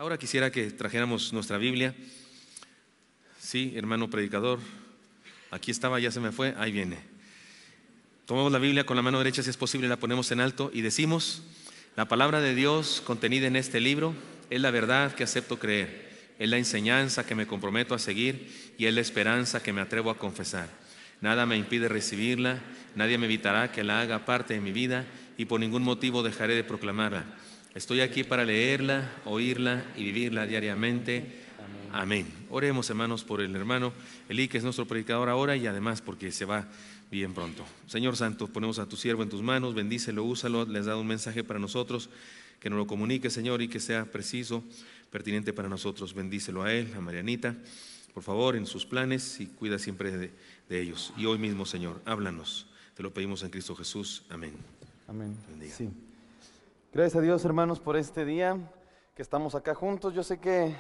Ahora quisiera que trajéramos nuestra Biblia. Sí, hermano predicador, aquí estaba, ya se me fue, ahí viene. Tomamos la Biblia con la mano derecha, si es posible, la ponemos en alto y decimos: la palabra de Dios contenida en este libro es la verdad que acepto creer, es la enseñanza que me comprometo a seguir y es la esperanza que me atrevo a confesar. Nada me impide recibirla, nadie me evitará que la haga parte de mi vida y por ningún motivo dejaré de proclamarla. Estoy aquí para leerla, oírla y vivirla diariamente. Amén. Oremos, hermanos, por el hermano Elí, que es nuestro predicador ahora, y además porque se va bien pronto. Señor Santo, ponemos a tu siervo en tus manos, bendícelo, úsalo, le has dado un mensaje para nosotros, que nos lo comunique, Señor, y que sea preciso, pertinente para nosotros. Bendícelo a él, a Marianita, por favor, en sus planes, y cuida siempre de ellos. Y hoy mismo, Señor, háblanos. Te lo pedimos en Cristo Jesús. Amén. Amén. Bendiga. Sí. Gracias a Dios, hermanos, por este día que estamos acá juntos. Yo sé que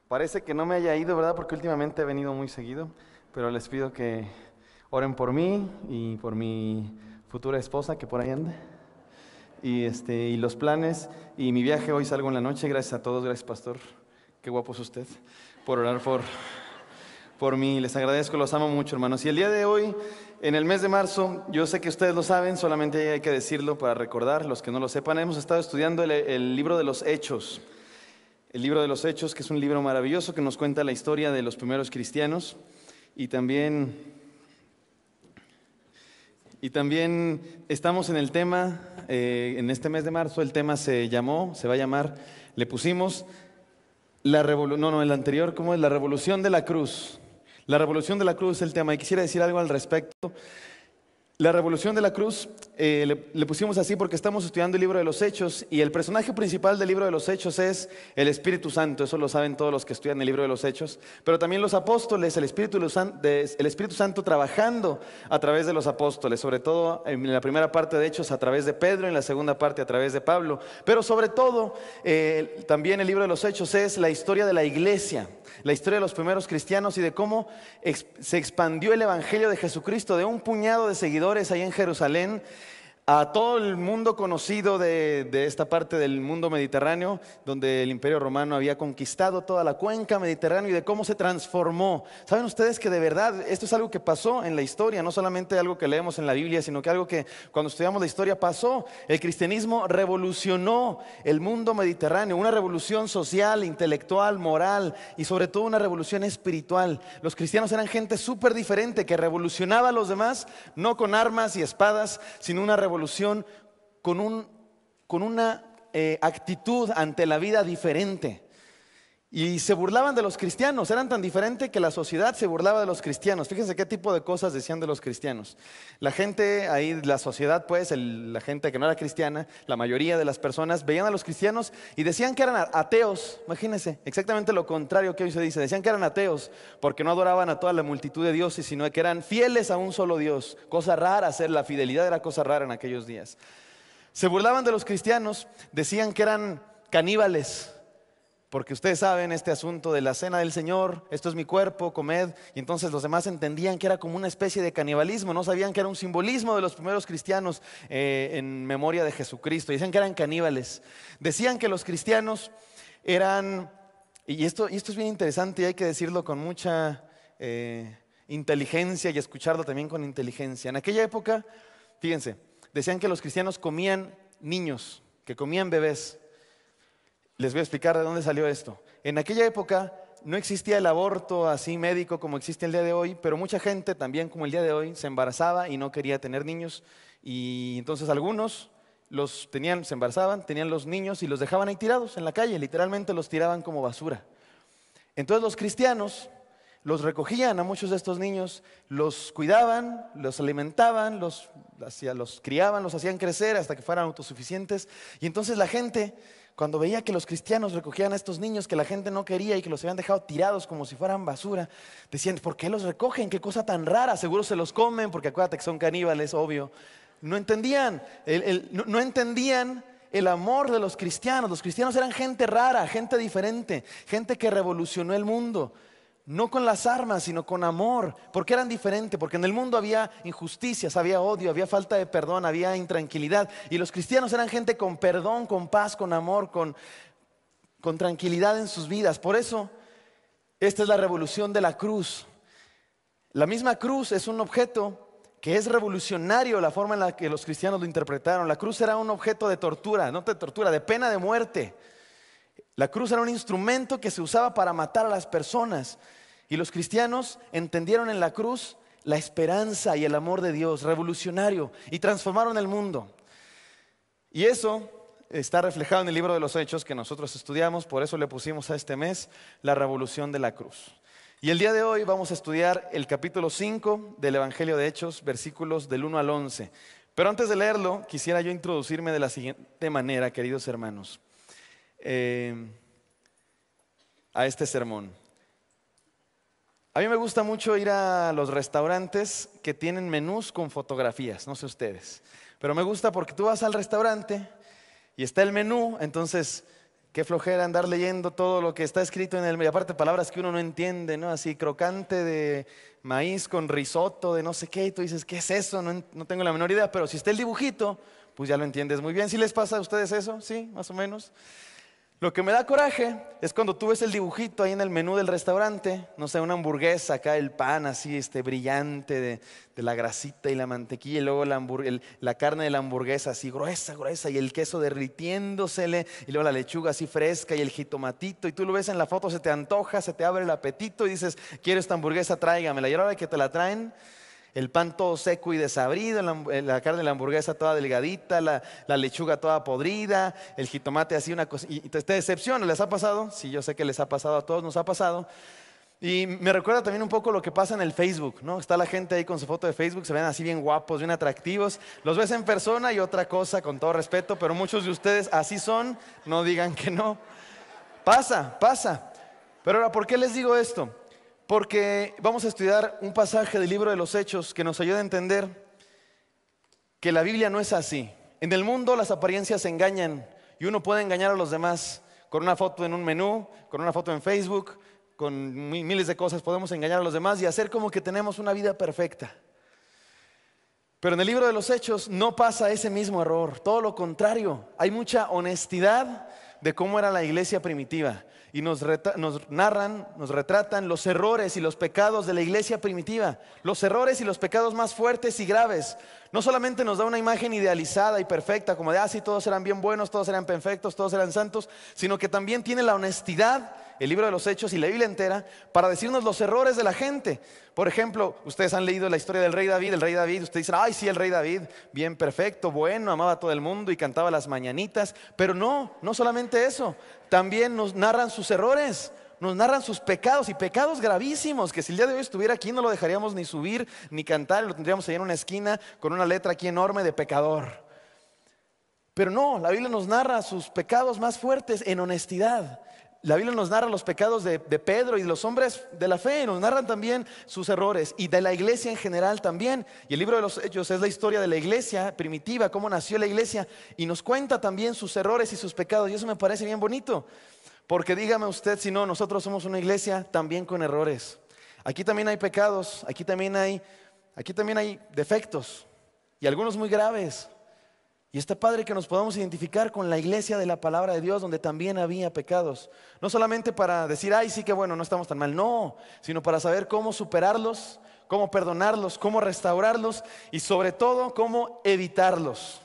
parece que no me haya ido, ¿verdad? Porque últimamente he venido muy seguido, pero les pido que oren por mí y por mi futura esposa, que por ahí anda. Y los planes y mi viaje. Hoy salgo en la noche. Gracias a todos, gracias, pastor. Qué guapo es usted, por orar por mí. Les agradezco, los amo mucho, hermanos. Y el día de hoy, en el mes de marzo, yo sé que ustedes lo saben, solamente hay que decirlo para recordar, los que no lo sepan, hemos estado estudiando el libro de los Hechos. El libro de los Hechos, que es un libro maravilloso que nos cuenta la historia de los primeros cristianos. Y también estamos en el tema, en este mes de marzo, el tema se va a llamar, le pusimos el anterior, ¿cómo es? La revolución de la cruz. La revolución de la cruz es el tema, y quisiera decir algo al respecto. La revolución de la cruz, le pusimos así porque estamos estudiando el libro de los Hechos, y el personaje principal del libro de los Hechos es el Espíritu Santo. Eso lo saben todos los que estudian el libro de los Hechos, pero también los apóstoles, el Espíritu Santo trabajando a través de los apóstoles, sobre todo en la primera parte de Hechos a través de Pedro, en la segunda parte a través de Pablo, pero sobre todo también el libro de los Hechos es la historia de la iglesia, la historia de los primeros cristianos y de cómo se expandió el evangelio de Jesucristo de un puñado de seguidores ahí en Jerusalén a todo el mundo conocido de esta parte del mundo mediterráneo, donde el Imperio Romano había conquistado toda la cuenca mediterránea, y de cómo se transformó. ¿Saben ustedes que de verdad esto es algo que pasó en la historia? No solamente algo que leemos en la Biblia, sino que algo que cuando estudiamos la historia pasó. El cristianismo revolucionó el mundo mediterráneo, una revolución social, intelectual, moral y sobre todo una revolución espiritual. Los cristianos eran gente súper diferente que revolucionaba a los demás, no con armas y espadas, sino una revolución con una actitud ante la vida diferente. Y se burlaban de los cristianos, eran tan diferentes que la sociedad se burlaba de los cristianos. Fíjense qué tipo de cosas decían de los cristianos. La gente ahí, la sociedad pues, la gente que no era cristiana, la mayoría de las personas veían a los cristianos y decían que eran ateos. Imagínense, exactamente lo contrario que hoy se dice. Decían que eran ateos porque no adoraban a toda la multitud de dioses, sino que eran fieles a un solo Dios. Cosa rara, la fidelidad era cosa rara en aquellos días. Se burlaban de los cristianos, decían que eran caníbales. Porque ustedes saben este asunto de la cena del Señor, esto es mi cuerpo, comed. Y entonces los demás entendían que era como una especie de canibalismo, no sabían que era un simbolismo de los primeros cristianos en memoria de Jesucristo. Decían que eran caníbales. Decían que los cristianos eran, y esto es bien interesante y hay que decirlo con mucha inteligencia y escucharlo también con inteligencia. En aquella época, fíjense, decían que los cristianos comían niños, que comían bebés. Les voy a explicar de dónde salió esto. En aquella época no existía el aborto así médico como existe el día de hoy, pero mucha gente también como el día de hoy se embarazaba y no quería tener niños. Y entonces algunos se embarazaban, tenían los niños y los dejaban ahí tirados en la calle, literalmente los tiraban como basura. Entonces los cristianos los recogían a muchos de estos niños, los cuidaban, los alimentaban, los criaban, los hacían crecer hasta que fueran autosuficientes. Y entonces la gente, cuando veía que los cristianos recogían a estos niños que la gente no quería y que los habían dejado tirados como si fueran basura, decían: ¿por qué los recogen? ¿Qué cosa tan rara? Seguro se los comen, porque acuérdate que son caníbales, obvio. No entendían, no entendían el amor de los cristianos. Los cristianos eran gente rara, gente diferente, gente que revolucionó el mundo. No con las armas, sino con amor. ¿Por qué eran diferentes? Porque en el mundo había injusticias, había odio, había falta de perdón, había intranquilidad. Y los cristianos eran gente con perdón, con paz, con amor, con con tranquilidad en sus vidas. Por eso, esta es la revolución de la cruz. La misma cruz es un objeto que es revolucionario, la forma en la que los cristianos lo interpretaron. La cruz era un objeto de tortura, no de tortura, de pena de muerte. La cruz era un instrumento que se usaba para matar a las personas. Y los cristianos entendieron en la cruz la esperanza y el amor de Dios, revolucionario, y transformaron el mundo. Y eso está reflejado en el libro de los Hechos que nosotros estudiamos, por eso le pusimos a este mes la revolución de la cruz. Y el día de hoy vamos a estudiar el capítulo 5 del Evangelio de Hechos, versículos del 1 al 11. Pero antes de leerlo, quisiera yo introducirme de la siguiente manera, queridos hermanos, a este sermón. A mí me gusta mucho ir a los restaurantes que tienen menús con fotografías, no sé ustedes, pero me gusta porque tú vas al restaurante y está el menú, entonces qué flojera andar leyendo todo lo que está escrito en el menú, y aparte palabras que uno no entiende, ¿no? Así crocante de maíz con risotto de no sé qué, y tú dices, ¿qué es eso? No tengo la menor idea, pero si está el dibujito, pues ya lo entiendes muy bien. ¿Sí les pasa a ustedes eso? ¿Sí? Más o menos. Lo que me da coraje es cuando tú ves el dibujito ahí en el menú del restaurante, no sé, una hamburguesa, acá el pan así brillante de la grasita y la mantequilla, y luego la carne de la hamburguesa así gruesa, y el queso derritiéndosele, y luego la lechuga así fresca y el jitomatito, y tú lo ves en la foto, se te antoja, se te abre el apetito y dices, quiero esta hamburguesa, tráigamela. Y ahora que te la traen, el pan todo seco y desabrido, la carne de la hamburguesa toda delgadita, la lechuga toda podrida, el jitomate así una cosa, y te decepciona. ¿Les ha pasado? Sí, yo sé que les ha pasado, a todos nos ha pasado. Y me recuerda también un poco lo que pasa en el Facebook, ¿no? Está la gente ahí con su foto de Facebook, se ven así bien guapos, bien atractivos. Los ves en persona y otra cosa, con todo respeto, pero muchos de ustedes así son, no digan que no. Pasa. Pero ahora, ¿por qué les digo esto? Porque vamos a estudiar un pasaje del libro de los Hechos que nos ayuda a entender que la Biblia no es así. En el mundo las apariencias engañan y uno puede engañar a los demás con una foto en un menú, con una foto en Facebook, con miles de cosas. Podemos engañar a los demás y hacer como que tenemos una vida perfecta. Pero en el libro de los Hechos no pasa ese mismo error, todo lo contrario. Hay mucha honestidad de cómo era la iglesia primitiva. Y nos narran, nos retratan los errores y los pecados de la iglesia primitiva, los errores y los pecados más fuertes y graves. No solamente nos da una imagen idealizada y perfecta, como de, sí, todos eran bien buenos, todos eran perfectos, todos eran santos, sino que también tiene la honestidad, el libro de los Hechos y la Biblia entera, para decirnos los errores de la gente. Por ejemplo, ustedes han leído la historia del rey David. El rey David, ustedes dicen, sí, el rey David, bien perfecto, bueno, amaba a todo el mundo y cantaba las mañanitas. Pero no solamente eso, también nos narran sus errores, nos narran sus pecados, y pecados gravísimos, que si el día de hoy estuviera aquí no lo dejaríamos ni subir ni cantar, lo tendríamos ahí en una esquina con una letra aquí enorme de pecador. Pero no, la Biblia nos narra sus pecados más fuertes en honestidad. La Biblia nos narra los pecados de Pedro y de los hombres de la fe, nos narran también sus errores, y de la iglesia en general también. Y el libro de los Hechos es la historia de la iglesia primitiva, cómo nació la iglesia, y nos cuenta también sus errores y sus pecados, y eso me parece bien bonito, porque dígame usted si no, nosotros somos una iglesia también con errores. Aquí también hay pecados, aquí también hay defectos, y algunos muy graves. Y está padre que nos podamos identificar con la iglesia de la palabra de Dios, donde también había pecados. No solamente para decir, sí, qué bueno, no estamos tan mal, no, sino para saber cómo superarlos, cómo perdonarlos, cómo restaurarlos y sobre todo cómo evitarlos.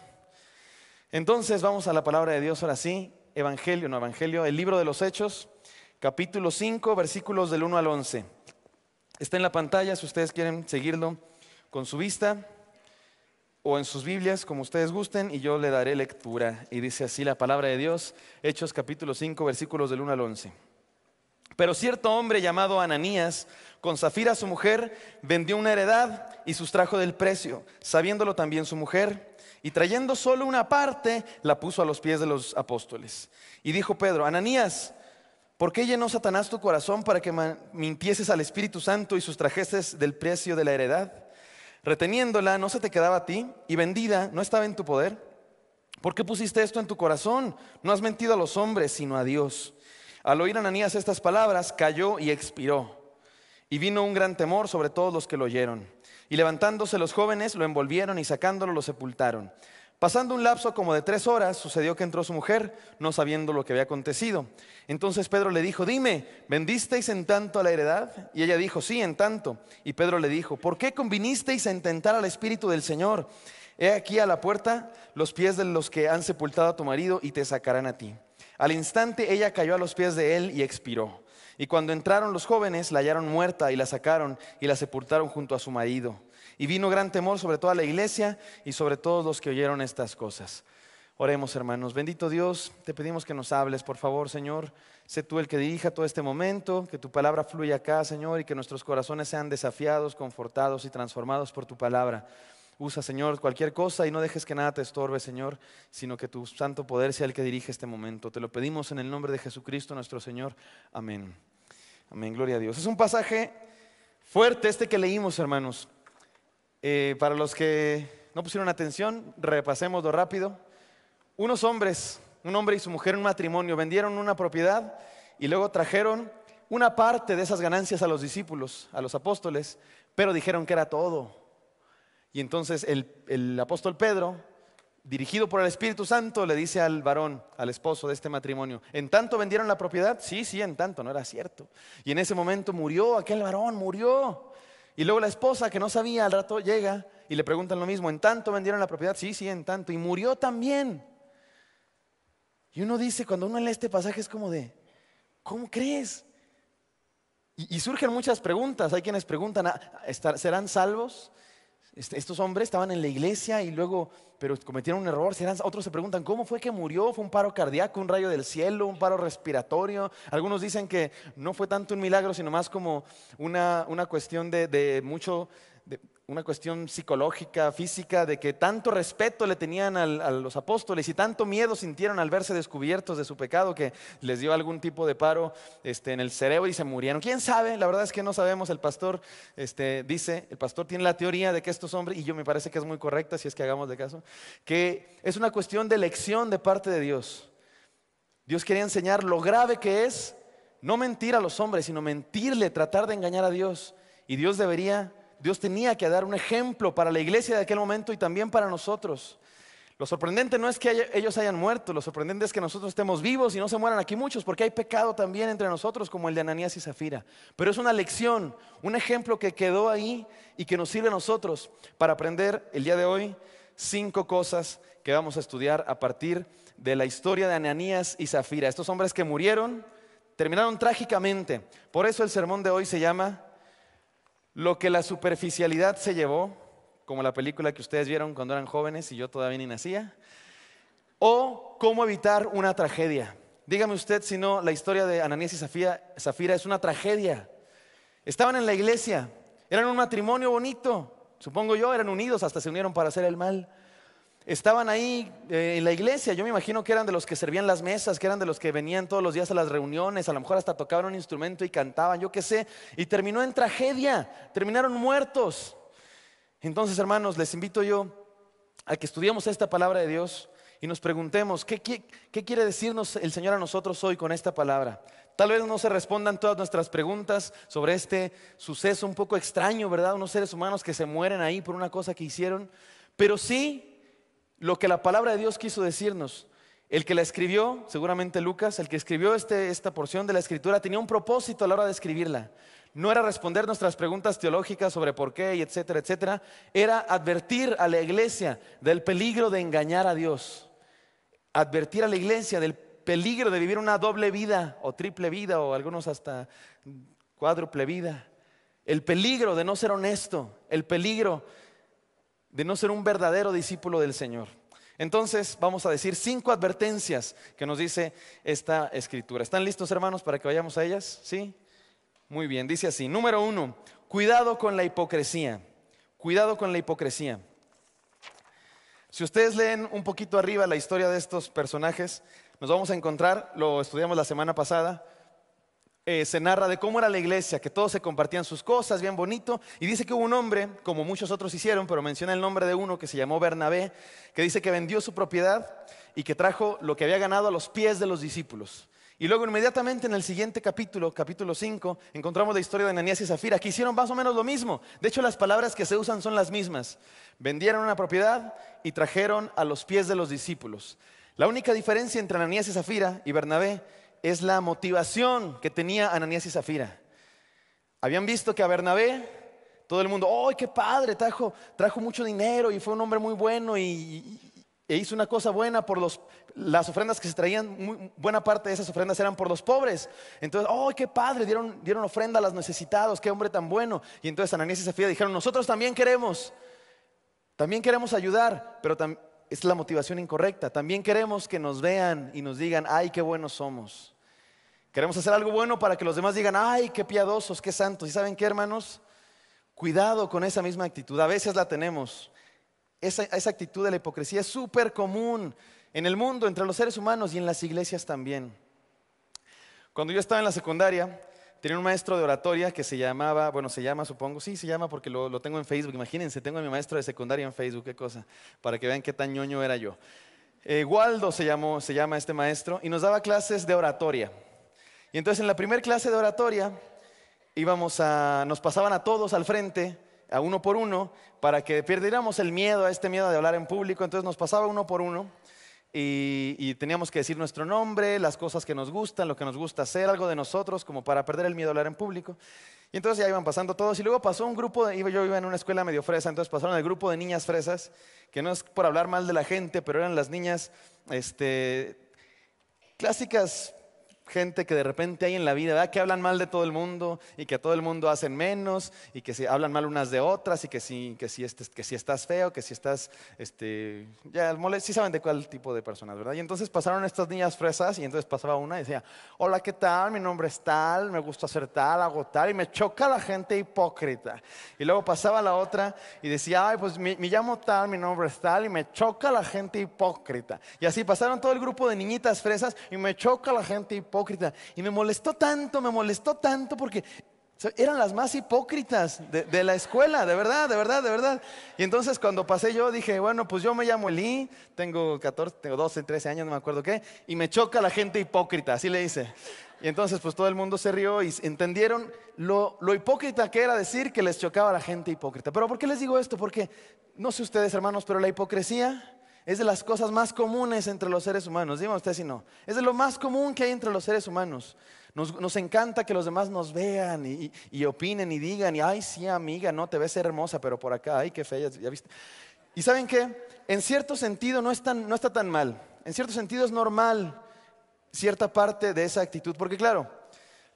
Entonces vamos a la palabra de Dios ahora sí, Evangelio, el libro de los Hechos, capítulo 5, versículos del 1 al 11. Está en la pantalla si ustedes quieren seguirlo con su vista, o en sus Biblias, como ustedes gusten, y yo le daré lectura. Y dice así la palabra de Dios, Hechos capítulo 5, versículos del 1 al 11. Pero cierto hombre llamado Ananías, con Zafira su mujer, vendió una heredad y sustrajo del precio, sabiéndolo también su mujer, y trayendo solo una parte, la puso a los pies de los apóstoles. Y dijo Pedro, Ananías, ¿por qué llenó Satanás tu corazón para que mintieses al Espíritu Santo y sustrajeses del precio de la heredad? Reteniéndola no se te quedaba a ti, y vendida no estaba en tu poder. ¿Por qué pusiste esto en tu corazón? No has mentido a los hombres, sino a Dios. Al oír Ananías estas palabras, cayó y expiró. Y vino un gran temor sobre todos los que lo oyeron. Y levantándose los jóvenes, lo envolvieron y sacándolo lo sepultaron. Pasando un lapso como de 3 horas, sucedió que entró su mujer, no sabiendo lo que había acontecido. Entonces Pedro le dijo, dime, ¿vendisteis en tanto la heredad? Y ella dijo, sí, en tanto. Y Pedro le dijo, ¿por qué convinisteis a tentar al Espíritu del Señor? He aquí a la puerta los pies de los que han sepultado a tu marido y te sacarán a ti. Al instante ella cayó a los pies de él y expiró. Y cuando entraron los jóvenes, la hallaron muerta y la sacaron y la sepultaron junto a su marido. Y vino gran temor sobre toda la iglesia y sobre todos los que oyeron estas cosas. Oremos, hermanos. Bendito Dios, te pedimos que nos hables, por favor, Señor. Sé tú el que dirija todo este momento, que tu palabra fluya acá, Señor, y que nuestros corazones sean desafiados, confortados y transformados por tu palabra. Usa, Señor, cualquier cosa y no dejes que nada te estorbe, Señor, sino que tu santo poder sea el que dirige este momento. Te lo pedimos en el nombre de Jesucristo, nuestro Señor. Amén. Amén, gloria a Dios. Es un pasaje fuerte este que leímos, hermanos. Para los que no pusieron atención, repasémoslo rápido. Unos hombres, un hombre y su mujer en un matrimonio, vendieron una propiedad y luego trajeron una parte de esas ganancias a los discípulos, a los apóstoles, pero dijeron que era todo. Y entonces el apóstol Pedro, dirigido por el Espíritu Santo, le dice al varón, al esposo de este matrimonio, ¿en tanto vendieron la propiedad? Sí, en tanto, no era cierto. Y en ese momento murió aquel varón, murió. Y luego la esposa, que no sabía, al rato llega y le preguntan lo mismo, ¿en tanto vendieron la propiedad? Sí, en tanto. Y murió también. Y uno dice, cuando uno lee este pasaje es como de, ¿cómo crees? Y surgen muchas preguntas. Hay quienes preguntan, ¿serán salvos? Estos hombres estaban en la iglesia y luego, pero cometieron un error. Otros se preguntan, ¿cómo fue que murió? ¿Fue un paro cardíaco, un rayo del cielo, un paro respiratorio? Algunos dicen que no fue tanto un milagro, sino más como una cuestión una cuestión psicológica, física, de que tanto respeto le tenían a los apóstoles y tanto miedo sintieron al verse descubiertos de su pecado que les dio algún tipo de paro en el cerebro y se murieron. ¿Quién sabe? La verdad es que no sabemos. El pastor el pastor tiene la teoría de que estos hombres, y yo me parece que es muy correcta si es que hagamos de caso, que es una cuestión de elección de parte de Dios. Dios quería enseñar lo grave que es no mentir a los hombres, sino mentirle, tratar de engañar a Dios. Y Dios tenía que dar un ejemplo para la iglesia de aquel momento y también para nosotros. Lo sorprendente no es que ellos hayan muerto, lo sorprendente es que nosotros estemos vivos y no se mueran aquí muchos, porque hay pecado también entre nosotros, como el de Ananías y Zafira. Pero es una lección, un ejemplo que quedó ahí y que nos sirve a nosotros para aprender el día de hoy 5 cosas que vamos a estudiar a partir de la historia de Ananías y Zafira. Estos hombres que murieron, terminaron trágicamente. Por eso el sermón de hoy se llama Lo que la superficialidad se llevó, como la película que ustedes vieron cuando eran jóvenes y yo todavía ni nacía, o cómo evitar una tragedia. Dígame usted si no, la historia de Ananías y Zafira es una tragedia. Estaban en la iglesia, eran un matrimonio bonito, supongo yo, eran unidos, hasta se unieron para hacer el mal. Estaban ahí en la iglesia, yo me imagino que eran de los que servían las mesas, que eran de los que venían todos los días a las reuniones, a lo mejor hasta tocaban un instrumento y cantaban, yo qué sé, y terminó en tragedia, terminaron muertos. Entonces, hermanos, les invito yo a que estudiemos esta palabra de Dios y nos preguntemos, ¿qué quiere decirnos el Señor a nosotros hoy con esta palabra? Tal vez no se respondan todas nuestras preguntas sobre este suceso un poco extraño, ¿verdad? Unos seres humanos que se mueren ahí por una cosa que hicieron, pero sí lo que la palabra de Dios quiso decirnos. El que la escribió, seguramente Lucas, el que escribió esta porción de la escritura tenía un propósito a la hora de escribirla. No era responder nuestras preguntas teológicas sobre por qué y etcétera, etcétera. Era advertir a la iglesia del peligro de engañar a Dios. Advertir a la iglesia del peligro de vivir una doble vida o triple vida o algunos hasta cuádruple vida. El peligro de no ser honesto, el peligro de no ser un verdadero discípulo del Señor. Entonces vamos a decir 5 advertencias que nos dice esta escritura. ¿Están listos, hermanos, para que vayamos a ellas? ¿Sí? Muy bien, dice así. Número 1, cuidado con la hipocresía. Cuidado con la hipocresía. Si ustedes leen un poquito arriba la historia de estos personajes, nos vamos a encontrar, lo estudiamos la semana pasada, se narra de cómo era la iglesia, que todos se compartían sus cosas, bien bonito, y dice que hubo un hombre, como muchos otros hicieron, pero menciona el nombre de uno que se llamó Bernabé, que dice que vendió su propiedad y que trajo lo que había ganado a los pies de los discípulos. Y luego inmediatamente en el siguiente capítulo, capítulo 5, encontramos la historia de Ananías y Zafira, que hicieron más o menos lo mismo. De hecho, las palabras que se usan son las mismas. Vendieron una propiedad y trajeron a los pies de los discípulos. La única diferencia entre Ananías y Zafira y Bernabé es la motivación que tenía Ananías y Zafira. Habían visto que a Bernabé, todo el mundo, ¡oh, qué padre! Trajo mucho dinero y fue un hombre muy bueno e hizo una cosa buena por las ofrendas que se traían. Buena parte de esas ofrendas eran por los pobres. Entonces, ¡oh, qué padre! Dieron ofrenda a los necesitados, qué hombre tan bueno. Y entonces Ananías y Zafira dijeron, nosotros también queremos ayudar, pero es la motivación incorrecta. También queremos que nos vean y nos digan, ¡ay, qué buenos somos! Queremos hacer algo bueno para que los demás digan, ¡ay, qué piadosos, qué santos! ¿Y saben qué, hermanos? Cuidado con esa misma actitud. A veces la tenemos. Esa actitud de la hipocresía es súper común en el mundo, entre los seres humanos y en las iglesias también. Cuando yo estaba en la secundaria, tenía un maestro de oratoria que se llama, se llama supongo, sí se llama porque lo tengo en Facebook, imagínense, tengo a mi maestro de secundaria en Facebook, qué cosa, para que vean qué tan ñoño era yo. Waldo se llama este maestro y nos daba clases de oratoria. Y entonces en la primera clase de oratoria nos pasaban a todos al frente, a uno por uno, para que perdiéramos el miedo, este miedo de hablar en público. Entonces nos pasaba uno por uno y teníamos que decir nuestro nombre, las cosas que nos gustan, lo que nos gusta hacer, algo de nosotros, como para perder el miedo a hablar en público. Y entonces ya iban pasando todos y luego pasó un grupo, yo iba en una escuela medio fresa, entonces pasaron el grupo de niñas fresas, que no es por hablar mal de la gente, pero eran las niñas clásicas, gente que de repente hay en la vida, ¿verdad? Que hablan mal de todo el mundo y que a todo el mundo hacen menos y que se hablan mal unas de otras y que si estás feo, que si estás, sí saben de cuál tipo de personas, ¿verdad? Y entonces pasaron estas niñas fresas y entonces pasaba una y decía, hola, ¿qué tal? Mi nombre es tal, me gusta hacer tal, hago tal y me choca la gente hipócrita. Y luego pasaba la otra y decía, ay, pues me llamo tal, mi nombre es tal y me choca la gente hipócrita. Y así pasaron todo el grupo de niñitas fresas y me choca la gente hipócrita. Y me molestó tanto porque eran las más hipócritas de la escuela, de verdad. Y entonces cuando pasé yo dije, bueno, pues yo me llamo Eli, tengo 12, 13 años, no me acuerdo qué, y me choca la gente hipócrita, así le hice. Y entonces pues todo el mundo se rió y entendieron lo hipócrita que era decir que les chocaba la gente hipócrita. Pero ¿por qué les digo esto? Porque, no sé ustedes, hermanos, pero la hipocresía es de las cosas más comunes entre los seres humanos. Díganme usted si no. Es de lo más común que hay entre los seres humanos. Nos encanta que los demás nos vean y opinen y digan, ay, sí, amiga, no, te ves hermosa, pero por acá, ay, qué fea, ya viste. Y ¿saben qué? En cierto sentido no está tan mal. En cierto sentido es normal cierta parte de esa actitud. Porque claro,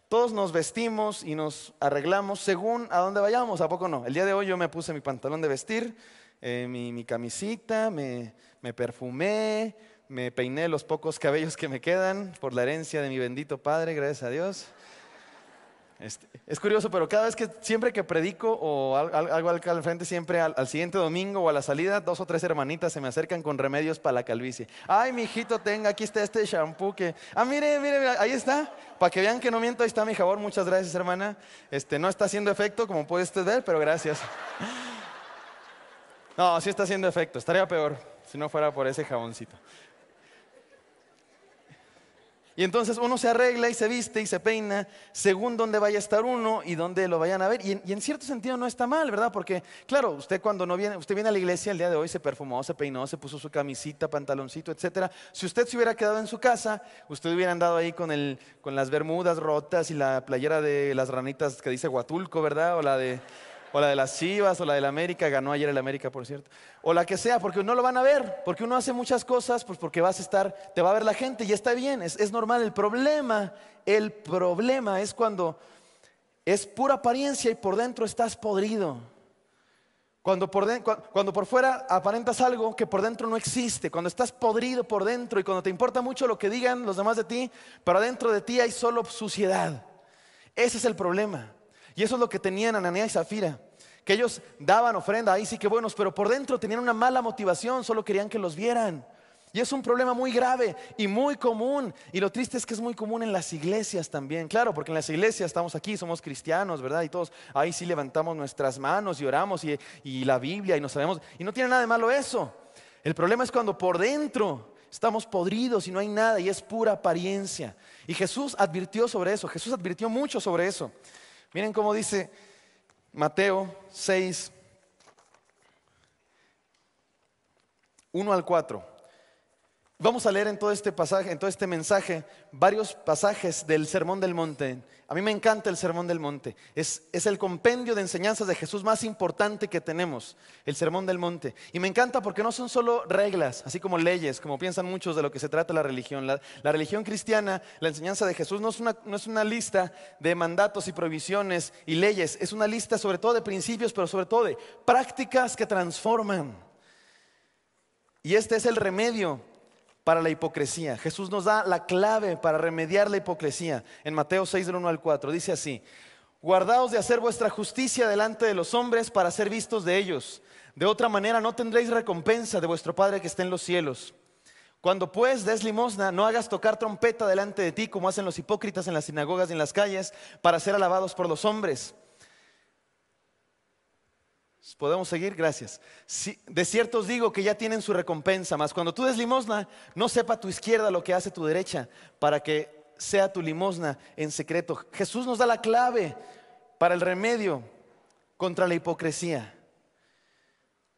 todos nos vestimos y nos arreglamos según a dónde vayamos, ¿a poco no? El día de hoy yo me puse mi pantalón de vestir, mi camisita, me perfumé, me peiné los pocos cabellos que me quedan por la herencia de mi bendito padre, gracias a Dios. Es curioso, pero cada vez siempre que predico o algo acá al frente, siempre al siguiente domingo o a la salida, 2 o 3 hermanitas se me acercan con remedios para la calvicie. Ay, mi hijito, aquí está este shampoo que... Ah, mire, ahí está. Para que vean que no miento, ahí está mi jabón. Muchas gracias, hermana. No está haciendo efecto, como puede usted ver, pero gracias. No, sí está haciendo efecto. Estaría peor si no fuera por ese jaboncito. Y entonces uno se arregla y se viste y se peina según dónde vaya a estar uno y dónde lo vayan a ver. Y en cierto sentido no está mal, ¿verdad? Porque, claro, usted viene a la iglesia el día de hoy, se perfumó, se peinó, se puso su camisita, pantaloncito, etcétera. Si usted se hubiera quedado en su casa, usted hubiera andado ahí con las bermudas rotas y la playera de las ranitas que dice Huatulco, ¿verdad? O la de las Chivas, o la del América, ganó ayer el América, por cierto. O la que sea, porque no lo van a ver, porque uno hace muchas cosas, pues porque te va a ver la gente y está bien, es normal. El problema es cuando es pura apariencia y por dentro estás podrido. Cuando por fuera aparentas algo que por dentro no existe, cuando estás podrido por dentro y cuando te importa mucho lo que digan los demás de ti, pero adentro de ti hay solo suciedad. Ese es el problema. Y eso es lo que tenían Ananías y Zafira, que ellos daban ofrenda, ahí sí que buenos, pero por dentro tenían una mala motivación, solo querían que los vieran. Y es un problema muy grave y muy común. Y lo triste es que es muy común en las iglesias también. Claro, porque en las iglesias estamos aquí, somos cristianos, ¿verdad? Y todos ahí sí levantamos nuestras manos y oramos y la Biblia y nos sabemos. Y no tiene nada de malo eso. El problema es cuando por dentro Estamos podridos y no hay nada y es pura apariencia. Y Jesús advirtió sobre eso, Jesús advirtió mucho sobre eso. Miren cómo dice Mateo 6, 1 al 4. Vamos a leer en todo este pasaje, en todo este mensaje, varios pasajes del Sermón del Monte. A mí me encanta el Sermón del Monte. Es el compendio de enseñanzas de Jesús más importante que tenemos, el Sermón del Monte. Y me encanta porque no son solo reglas, así como leyes, como piensan muchos de lo que se trata la religión. La religión cristiana, la enseñanza de Jesús no es una lista de mandatos y prohibiciones y leyes. Es una lista sobre todo de principios, pero sobre todo de prácticas que transforman. Y este es el remedio para la hipocresía. Jesús nos da la clave para remediar la hipocresía. En Mateo 6, del 1 al 4, dice así: guardaos de hacer vuestra justicia delante de los hombres para ser vistos de ellos. De otra manera no tendréis recompensa de vuestro Padre que está en los cielos. Cuando pues des limosna, no hagas tocar trompeta delante de ti, como hacen los hipócritas en las sinagogas y en las calles, para ser alabados por los hombres. ¿Podemos seguir? Gracias. Sí, de cierto os digo que ya tienen su recompensa, mas cuando tú des limosna, no sepa tu izquierda lo que hace tu derecha, para que sea tu limosna en secreto. Jesús nos da la clave para el remedio contra la hipocresía.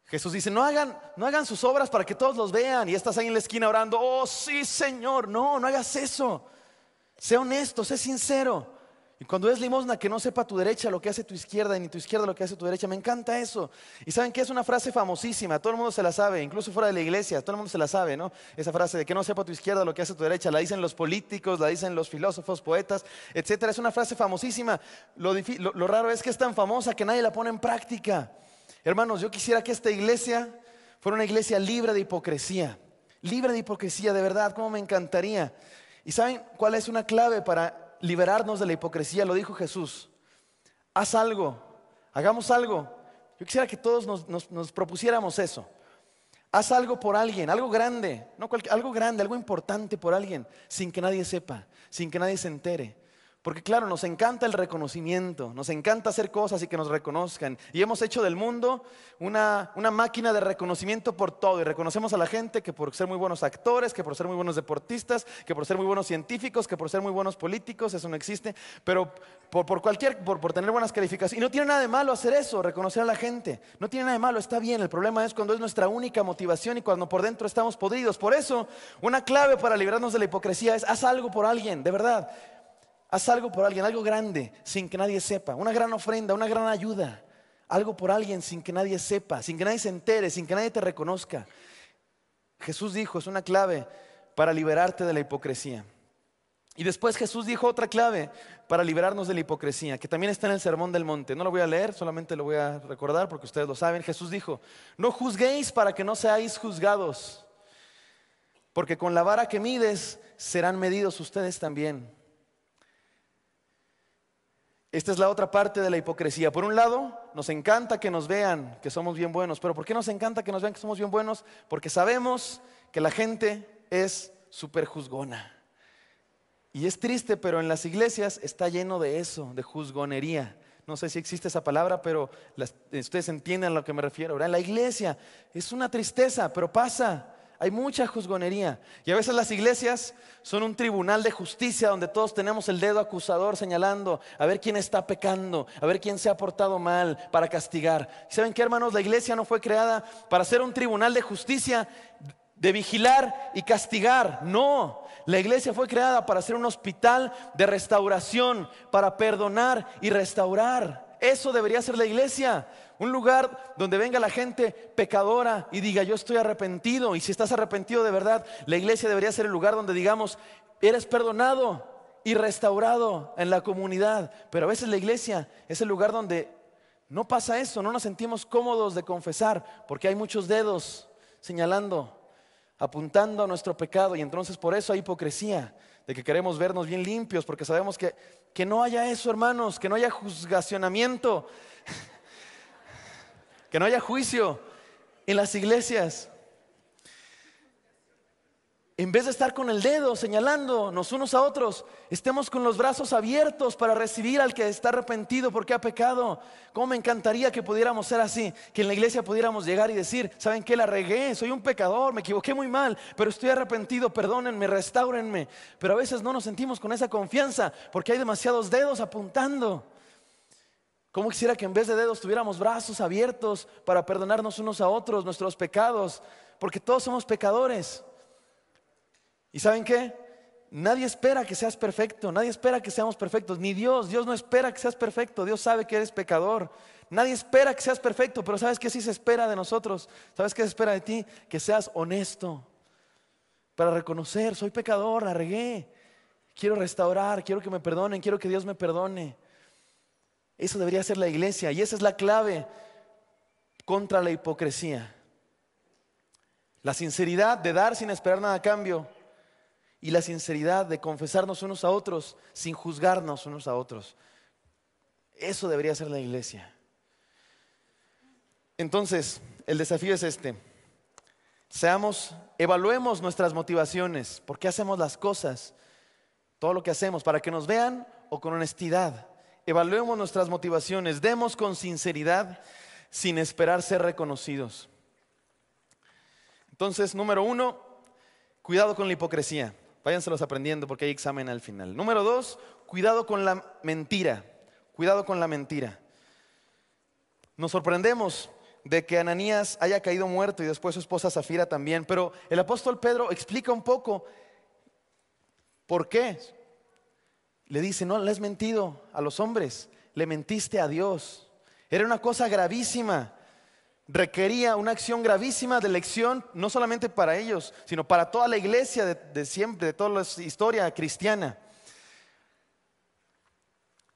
Jesús dice, no hagan sus obras para que todos los vean y estás ahí en la esquina orando, oh sí Señor, no hagas eso. Sé honesto, sé sincero. Y cuando des limosna, que no sepa tu derecha lo que hace tu izquierda, ni tu izquierda lo que hace tu derecha. Me encanta eso. Y ¿saben qué? Es una frase famosísima, todo el mundo se la sabe, incluso fuera de la iglesia, todo el mundo se la sabe, ¿no? Esa frase de que no sepa tu izquierda lo que hace tu derecha, la dicen los políticos, la dicen los filósofos, poetas, etcétera. Es una frase famosísima. Lo raro es que es tan famosa que nadie la pone en práctica. Hermanos, yo quisiera que esta iglesia fuera una iglesia libre de hipocresía. Libre de hipocresía, de verdad, cómo me encantaría. ¿Y saben cuál es una clave para liberarnos de la hipocresía? Lo dijo Jesús: haz algo, hagamos algo. Yo quisiera que todos nos propusiéramos eso. Haz algo por alguien, algo grande, algo grande, algo importante por alguien, sin que nadie sepa, sin que nadie se entere. Porque claro, nos encanta el reconocimiento, nos encanta hacer cosas y que nos reconozcan. Y hemos hecho del mundo una máquina de reconocimiento por todo. Y reconocemos a la gente que por ser muy buenos actores, que por ser muy buenos deportistas, que por ser muy buenos científicos, que por ser muy buenos políticos, eso no existe. Pero por tener buenas calificaciones. Y no tiene nada de malo hacer eso, reconocer a la gente. No tiene nada de malo, está bien. El problema es cuando es nuestra única motivación y cuando por dentro estamos podridos. Por eso, una clave para librarnos de la hipocresía es: haz algo por alguien, de verdad. Haz algo por alguien, algo grande, sin que nadie sepa. Una gran ofrenda, una gran ayuda. Algo por alguien sin que nadie sepa, sin que nadie se entere, sin que nadie te reconozca. Jesús dijo, es una clave para liberarte de la hipocresía. Y después Jesús dijo otra clave para liberarnos de la hipocresía, que también está en el Sermón del Monte. No lo voy a leer, solamente lo voy a recordar porque ustedes lo saben. Jesús dijo, no juzguéis para que no seáis juzgados, porque con la vara que mides serán medidos ustedes también. Esta es la otra parte de la hipocresía. Por un lado, nos encanta que nos vean que somos bien buenos. ¿Pero por qué nos encanta que nos vean que somos bien buenos? Porque sabemos que la gente es súper juzgona. Y es triste, pero en las iglesias está lleno de eso, de juzgonería. No sé si existe esa palabra, pero ustedes entienden a lo que me refiero, ¿verdad? En la iglesia es una tristeza, pero pasa. Hay mucha juzgonería. Y a veces las iglesias son un tribunal de justicia donde todos tenemos el dedo acusador señalando a ver quién está pecando, a ver quién se ha portado mal para castigar. ¿Saben qué, hermanos? La iglesia no fue creada para ser un tribunal de justicia, de vigilar y castigar. No, la iglesia fue creada para ser un hospital de restauración, para perdonar y restaurar. Eso debería ser la iglesia. Un lugar donde venga la gente pecadora y diga, yo estoy arrepentido. Y si estás arrepentido de verdad, la iglesia debería ser el lugar donde digamos, eres perdonado y restaurado en la comunidad. Pero a veces la iglesia es el lugar donde no pasa eso, no nos sentimos cómodos de confesar, porque hay muchos dedos señalando, apuntando a nuestro pecado. Y entonces por eso hay hipocresía, de que queremos vernos bien limpios, porque sabemos que no haya eso, hermanos, que no haya juzgacionamiento, que no haya juicio en las iglesias. En vez de estar con el dedo señalándonos unos a otros, estemos con los brazos abiertos para recibir al que está arrepentido porque ha pecado. ¿Cómo me encantaría que pudiéramos ser así? Que en la iglesia pudiéramos llegar y decir: ¿saben qué? La regué, soy un pecador, me equivoqué muy mal, pero estoy arrepentido, perdónenme, restáurenme. Pero a veces no nos sentimos con esa confianza porque hay demasiados dedos apuntando. ¿Cómo quisiera que en vez de dedos tuviéramos brazos abiertos para perdonarnos unos a otros nuestros pecados? Porque todos somos pecadores. ¿Y saben qué? Nadie espera que seas perfecto, nadie espera que seamos perfectos, ni Dios. Dios no espera que seas perfecto, Dios sabe que eres pecador. Nadie espera que seas perfecto, pero ¿sabes qué sí se espera de nosotros? ¿Sabes qué se espera de ti? Que seas honesto para reconocer: soy pecador, la regué, quiero restaurar, quiero que me perdonen, quiero que Dios me perdone. Eso debería ser la iglesia, y esa es la clave contra la hipocresía. La sinceridad de dar sin esperar nada a cambio, y la sinceridad de confesarnos unos a otros sin juzgarnos unos a otros. Eso debería ser la iglesia. Entonces, el desafío es este: evaluemos nuestras motivaciones. ¿Por qué hacemos las cosas? Todo lo que hacemos, ¿para que nos vean o con honestidad? Evaluemos nuestras motivaciones, demos con sinceridad sin esperar ser reconocidos. Entonces, número 1, cuidado con la hipocresía. Váyanselos aprendiendo porque hay examen al final. Número 2, cuidado con la mentira. Cuidado con la mentira. Nos sorprendemos de que Ananías haya caído muerto y después su esposa Zafira también. Pero el apóstol Pedro explica un poco por qué. Le dice: no le has mentido a los hombres, le mentiste a Dios. Era una cosa gravísima. Requería una acción gravísima de lección, no solamente para ellos, sino para toda la iglesia de siempre, de toda la historia cristiana.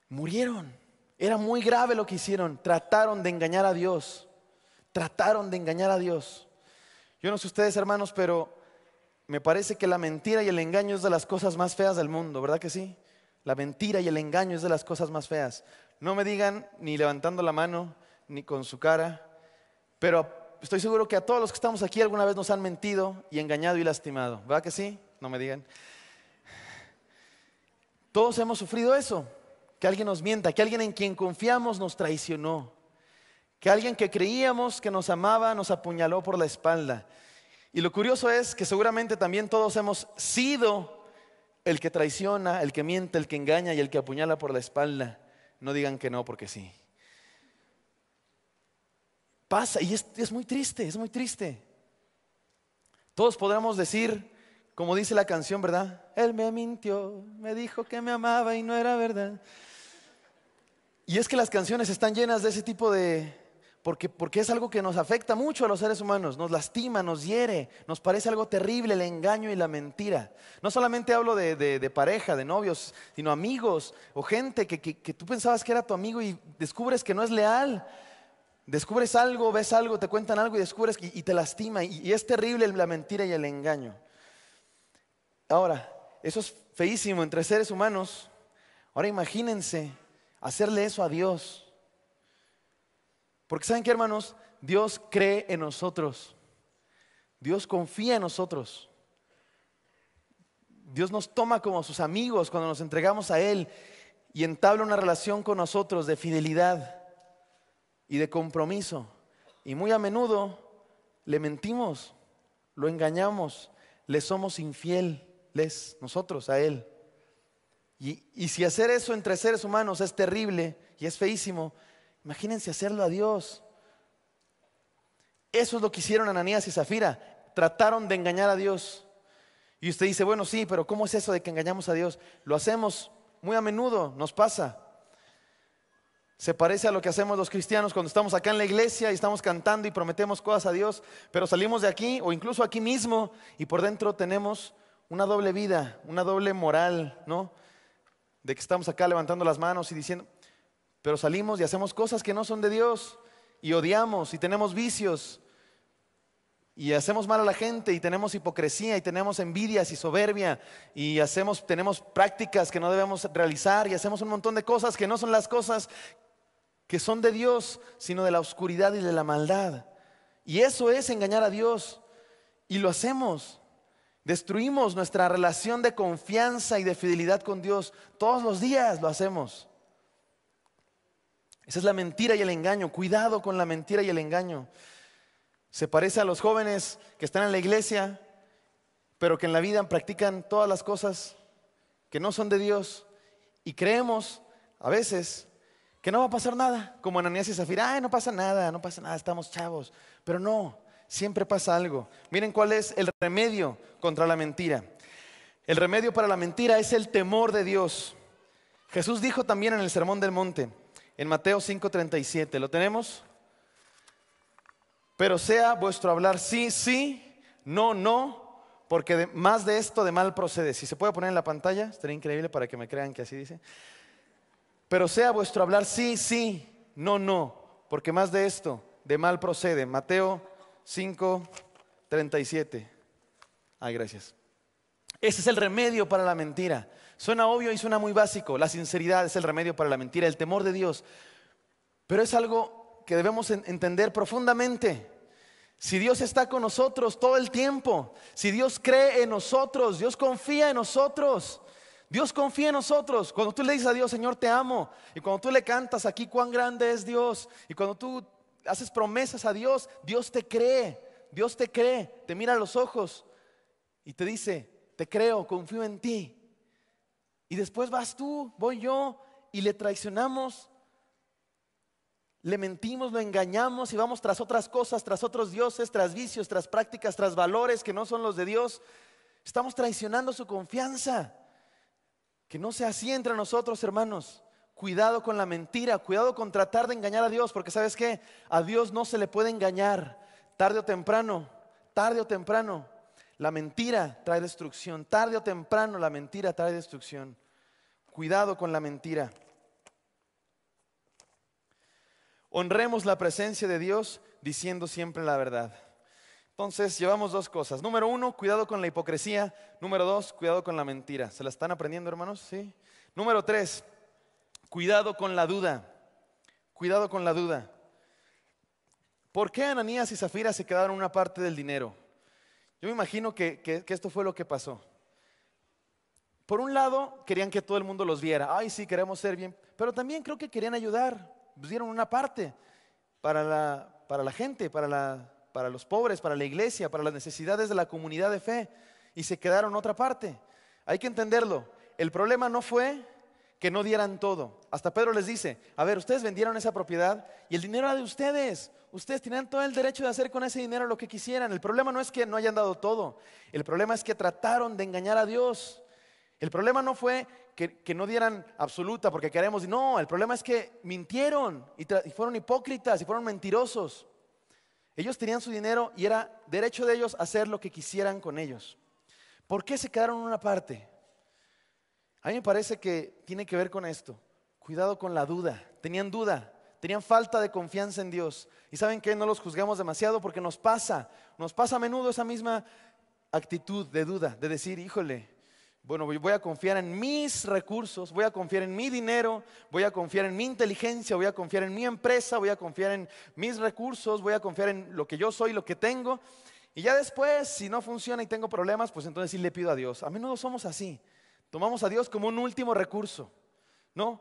Murieron. Era muy grave lo que hicieron. Trataron de engañar a Dios. Trataron de engañar a Dios. Yo no sé ustedes, hermanos, pero me parece que la mentira y el engaño es de las cosas más feas del mundo, ¿verdad que sí? La mentira y el engaño es de las cosas más feas. No me digan ni levantando la mano, ni con su cara, pero estoy seguro que a todos los que estamos aquí alguna vez nos han mentido y engañado y lastimado, ¿verdad que sí? No me digan. Todos hemos sufrido eso, que alguien nos mienta, que alguien en quien confiamos nos traicionó, que alguien que creíamos que nos amaba nos apuñaló por la espalda. Y lo curioso es que seguramente también todos hemos sido el que traiciona, el que miente, el que engaña y el que apuñala por la espalda. No digan que no, porque sí. Pasa, y es muy triste, es muy triste. Todos podremos decir, como dice la canción, ¿verdad? Él me mintió, me dijo que me amaba y no era verdad. Y es que las canciones están llenas de ese tipo de... Porque es algo que nos afecta mucho a los seres humanos, nos lastima, nos hiere, nos parece algo terrible el engaño y la mentira. No solamente hablo de pareja, de novios, sino amigos o gente que tú pensabas que era tu amigo y descubres que no es leal. Descubres algo, ves algo, te cuentan algo y descubres y te lastima. Y es terrible la mentira y el engaño. Ahora, eso es feísimo entre seres humanos. Ahora imagínense hacerle eso a Dios. Porque ¿saben qué, hermanos? Dios cree en nosotros. Dios confía en nosotros. Dios nos toma como sus amigos cuando nos entregamos a Él y entabla una relación con nosotros de fidelidad y de compromiso. Y muy a menudo le mentimos, lo engañamos, le somos infieles nosotros a Él. Y si hacer eso entre seres humanos es terrible y es feísimo, imagínense hacerlo a Dios. Eso es lo que hicieron Ananías y Zafira. Trataron de engañar a Dios. Y usted dice, bueno, sí, pero ¿cómo es eso de que engañamos a Dios? Lo hacemos muy a menudo, nos pasa. Se parece a lo que hacemos los cristianos cuando estamos acá en la iglesia y estamos cantando y prometemos cosas a Dios, pero salimos de aquí o incluso aquí mismo y por dentro tenemos una doble vida, una doble moral, ¿no? De que estamos acá levantando las manos y diciendo... Pero salimos y hacemos cosas que no son de Dios y odiamos y tenemos vicios y hacemos mal a la gente y tenemos hipocresía y tenemos envidias y soberbia y tenemos prácticas que no debemos realizar y hacemos un montón de cosas que no son las cosas que son de Dios, sino de la oscuridad y de la maldad. Y eso es engañar a Dios y lo hacemos. Destruimos nuestra relación de confianza y de fidelidad con Dios. Todos los días lo hacemos. Esa es la mentira y el engaño. Cuidado con la mentira y el engaño. Se parece a los jóvenes que están en la iglesia, pero que en la vida practican todas las cosas que no son de Dios. Y creemos a veces que no va a pasar nada, como Ananías y Zafira. Ay, no pasa nada, estamos chavos. Pero no, siempre pasa algo. Miren cuál es el remedio contra la mentira. El remedio para la mentira es el temor de Dios. Jesús dijo también en el Sermón del Monte, en Mateo 5:37, ¿lo tenemos? Pero sea vuestro hablar sí, sí, no, no, porque más de esto de mal procede. Si se puede poner en la pantalla, estaría increíble para que me crean que así dice. Pero sea vuestro hablar sí, sí, no, no, porque más de esto de mal procede. Mateo 5:37. Ay, gracias. Ese es el remedio para la mentira. Suena obvio y suena muy básico. La sinceridad es el remedio para la mentira, el temor de Dios. Pero es algo que debemos entender profundamente. Si Dios está con nosotros todo el tiempo, si Dios cree en nosotros, Dios confía en nosotros, Dios confía en nosotros. Cuando tú le dices a Dios, Señor, te amo, y cuando tú le cantas aquí cuán grande es Dios, y cuando tú haces promesas a Dios, Dios te cree, te mira a los ojos y te dice, te creo, confío en ti. Y después vas tú, voy yo, y le traicionamos, le mentimos, lo engañamos y vamos tras otras cosas, tras otros dioses, tras vicios, tras prácticas, tras valores que no son los de Dios. Estamos traicionando su confianza. Que no sea así entre nosotros, hermanos. Cuidado con la mentira, cuidado con tratar de engañar a Dios, porque ¿sabes qué? A Dios no se le puede engañar. Tarde o temprano, la mentira trae destrucción. Tarde o temprano la mentira trae destrucción. Cuidado con la mentira. Honremos la presencia de Dios diciendo siempre la verdad. Entonces llevamos dos cosas. Número 1, cuidado con la hipocresía. Número 2, cuidado con la mentira. ¿Se la están aprendiendo, hermanos? Sí. Número 3, cuidado con la duda. Cuidado con la duda. ¿Por qué Ananías y Zafira se quedaron una parte del dinero? Yo me imagino que esto fue lo que pasó. Por un lado, querían que todo el mundo los viera. Ay, sí, queremos ser bien. Pero también creo que querían ayudar. Dieron una parte para la gente, para los pobres, para la iglesia, para las necesidades de la comunidad de fe. Y se quedaron otra parte. Hay que entenderlo. El problema no fue que no dieran todo. Hasta Pedro les dice, a ver, ustedes vendieron esa propiedad y el dinero era de ustedes. Ustedes tenían todo el derecho de hacer con ese dinero lo que quisieran. El problema no es que no hayan dado todo. El problema es que trataron de engañar a Dios. El problema no fue que no dieran absoluta porque queremos. No, el problema es que mintieron y fueron hipócritas y fueron mentirosos. Ellos tenían su dinero y era derecho de ellos hacer lo que quisieran con ellos. ¿Por qué se quedaron en una parte? A mí me parece que tiene que ver con esto. Cuidado con la duda. Tenían duda, tenían falta de confianza en Dios. Y ¿saben qué? No los juzgamos demasiado porque nos pasa a menudo esa misma actitud de duda, de decir, híjole, bueno, voy a confiar en mis recursos, voy a confiar en mi dinero, voy a confiar en mi inteligencia, voy a confiar en mi empresa, voy a confiar en mis recursos, voy a confiar en lo que yo soy, lo que tengo. Y ya después, si no funciona y tengo problemas, pues entonces sí le pido a Dios. A menudo somos así. Tomamos a Dios como un último recurso, ¿no?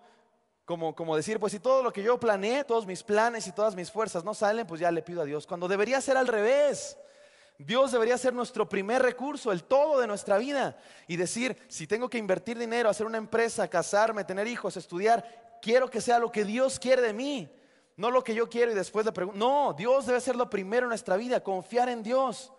Como decir, pues si todo lo que yo planeé, todos mis planes y todas mis fuerzas no salen, pues ya le pido a Dios. Cuando debería ser al revés. Dios debería ser nuestro primer recurso, el todo de nuestra vida. Y decir, si tengo que invertir dinero, hacer una empresa, casarme, tener hijos, estudiar, quiero que sea lo que Dios quiere de mí. No lo que yo quiero y después le pregunto. No, Dios debe ser lo primero en nuestra vida, confiar en Dios.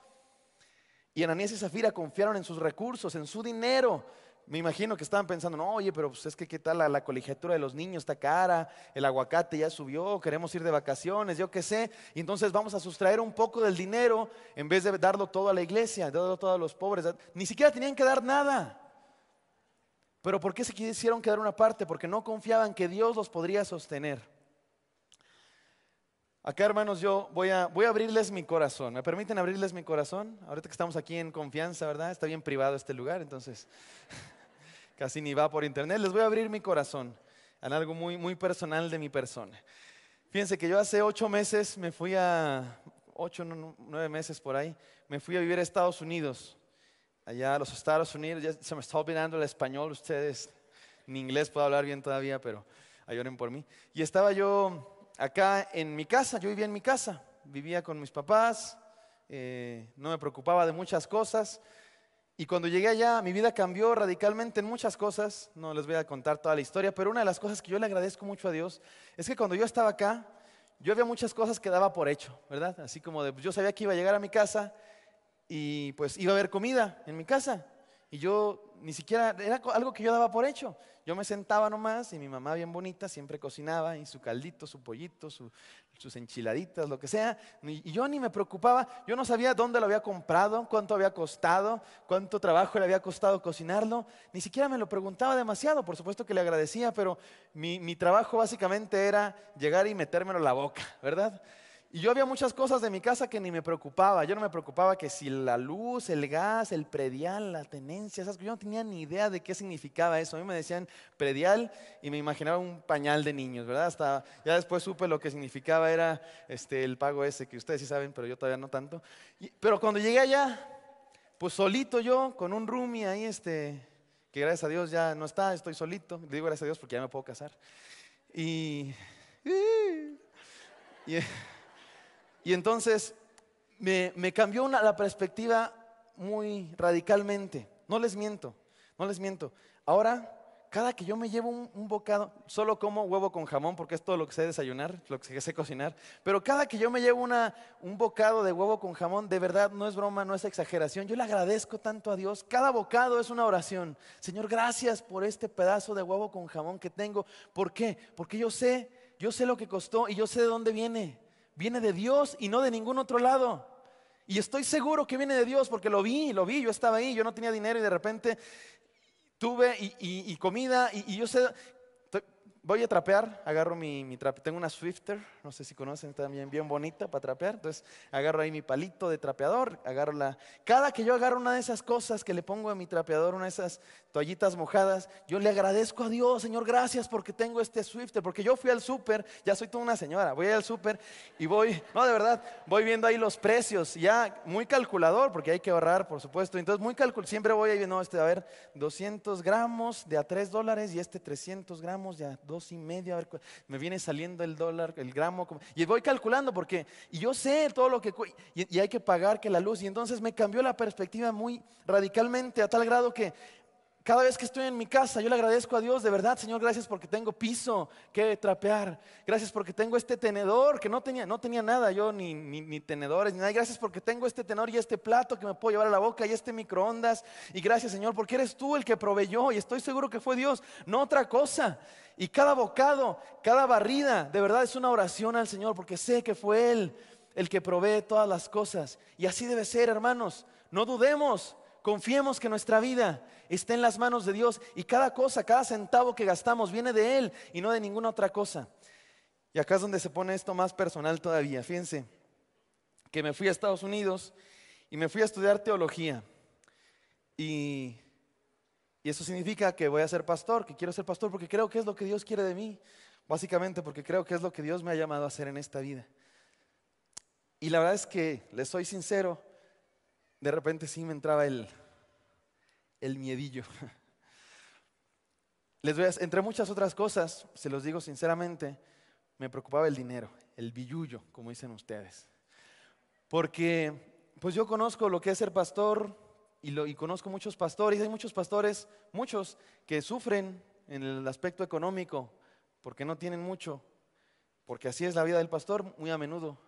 Y Ananías y Zafira confiaron en sus recursos, en su dinero. Me imagino que estaban pensando, no, oye, pero pues es que qué tal la colegiatura de los niños está cara, el aguacate ya subió, queremos ir de vacaciones, yo qué sé. Y entonces vamos a sustraer un poco del dinero en vez de darlo todo a la iglesia, darlo todo a los pobres. Ni siquiera tenían que dar nada. Pero ¿por qué se quisieron quedar una parte? Porque no confiaban que Dios los podría sostener. Acá, hermanos, yo voy a abrirles mi corazón. ¿Me permiten abrirles mi corazón? Ahorita que estamos aquí en confianza, ¿verdad? Está bien privado este lugar, entonces casi ni va por internet. Les voy a abrir mi corazón en algo muy, muy personal de mi persona. Fíjense que yo hace 8 meses me fui 9 meses por ahí, me fui a vivir a Estados Unidos. allá a los Estados Unidos. Ya se me está olvidando el español, ustedes, ni inglés puedo hablar bien todavía, pero oren por mí. Y estaba yo acá en mi casa, yo vivía en mi casa, vivía con mis papás, no me preocupaba de muchas cosas. Y cuando llegué allá, mi vida cambió radicalmente en muchas cosas. No les voy a contar toda la historia, pero una de las cosas que yo le agradezco mucho a Dios es que cuando yo estaba acá, yo había muchas cosas que daba por hecho, ¿verdad? Así como de, pues, yo sabía que iba a llegar a mi casa y pues iba a haber comida en mi casa. Y yo ni siquiera, era algo que yo daba por hecho. Yo me sentaba nomás y mi mamá bien bonita siempre cocinaba y su caldito, su pollito, sus enchiladitas, lo que sea. Y yo ni me preocupaba, yo no sabía dónde lo había comprado, cuánto había costado, cuánto trabajo le había costado cocinarlo. Ni siquiera me lo preguntaba demasiado, por supuesto que le agradecía, pero mi trabajo básicamente era llegar y metérmelo en la boca, ¿verdad? Y yo había muchas cosas de mi casa que ni me preocupaba. Yo no me preocupaba que si la luz, el gas, el predial, la tenencia, esas cosas. Yo no tenía ni idea de qué significaba eso. A mí me decían predial y me imaginaba un pañal de niños, ¿verdad? Hasta ya después supe lo que significaba era el pago ese, que ustedes sí saben, pero yo todavía no tanto. Pero cuando llegué allá, pues solito yo, con un roomie ahí, que gracias a Dios ya no está, estoy solito. Le digo gracias a Dios porque ya me puedo casar. Y... y Y entonces me cambió la perspectiva muy radicalmente. No les miento, no les miento. Ahora, cada que yo me llevo un bocado, solo como huevo con jamón porque es todo lo que sé desayunar, lo que sé cocinar, pero cada que yo me llevo un bocado de huevo con jamón, de verdad, no es broma, no es exageración, yo le agradezco tanto a Dios. Cada bocado es una oración. Señor, gracias por este pedazo de huevo con jamón que tengo. ¿Por qué? Porque yo sé lo que costó y yo sé de dónde viene. Viene de Dios y no de ningún otro lado. Y estoy seguro que viene de Dios porque lo vi, yo estaba ahí, yo no tenía dinero y de repente tuve y comida y yo sé, voy a trapear, agarro mi trape, tengo una Swifter, no sé si conocen, también bien bonita para trapear, entonces agarro ahí mi palito de trapeador, cada que yo agarro una de esas cosas que le pongo a mi trapeador, una de esas toallitas mojadas, yo le agradezco a Dios, Señor, gracias porque tengo este Swifter, porque yo fui al súper, ya soy toda una señora, voy al súper y no, de verdad, voy viendo ahí los precios, ya muy calculador, porque hay que ahorrar, por supuesto, entonces siempre voy ahí viendo, a ver, 200 gramos de a $3 y 300 gramos de a 2.5, a ver, me viene saliendo el dólar, el gramo, y voy calculando y yo sé todo lo que y hay que pagar que la luz, y entonces me cambió la perspectiva muy radicalmente a tal grado que cada vez que estoy en mi casa, yo le agradezco a Dios, de verdad, Señor, gracias porque tengo piso que trapear. Gracias porque tengo este tenedor que no tenía nada, yo ni tenedores, ni nada. Gracias porque tengo este tenedor y este plato que me puedo llevar a la boca y este microondas. Y gracias, Señor, porque eres tú el que proveyó y estoy seguro que fue Dios, no otra cosa. Y cada bocado, cada barrida, de verdad es una oración al Señor porque sé que fue Él el que provee todas las cosas. Y así debe ser, hermanos. No dudemos. Confiemos que nuestra vida está en las manos de Dios y cada cosa, cada centavo que gastamos viene de Él y no de ninguna otra cosa. Y acá es donde se pone esto más personal todavía. Fíjense que me fui a Estados Unidos y me fui a estudiar teología. Y eso significa que voy a ser pastor, que quiero ser pastor porque creo que es lo que Dios quiere de mí. Básicamente porque creo que es lo que Dios me ha llamado a hacer en esta vida. Y la verdad es que, les soy sincero, de repente sí me entraba el miedillo. Entre muchas otras cosas, se los digo sinceramente, me preocupaba el dinero, el billullo, como dicen ustedes. Porque pues yo conozco lo que es ser pastor y conozco muchos pastores, hay muchos pastores, muchos que sufren en el aspecto económico porque no tienen mucho, porque así es la vida del pastor muy a menudo.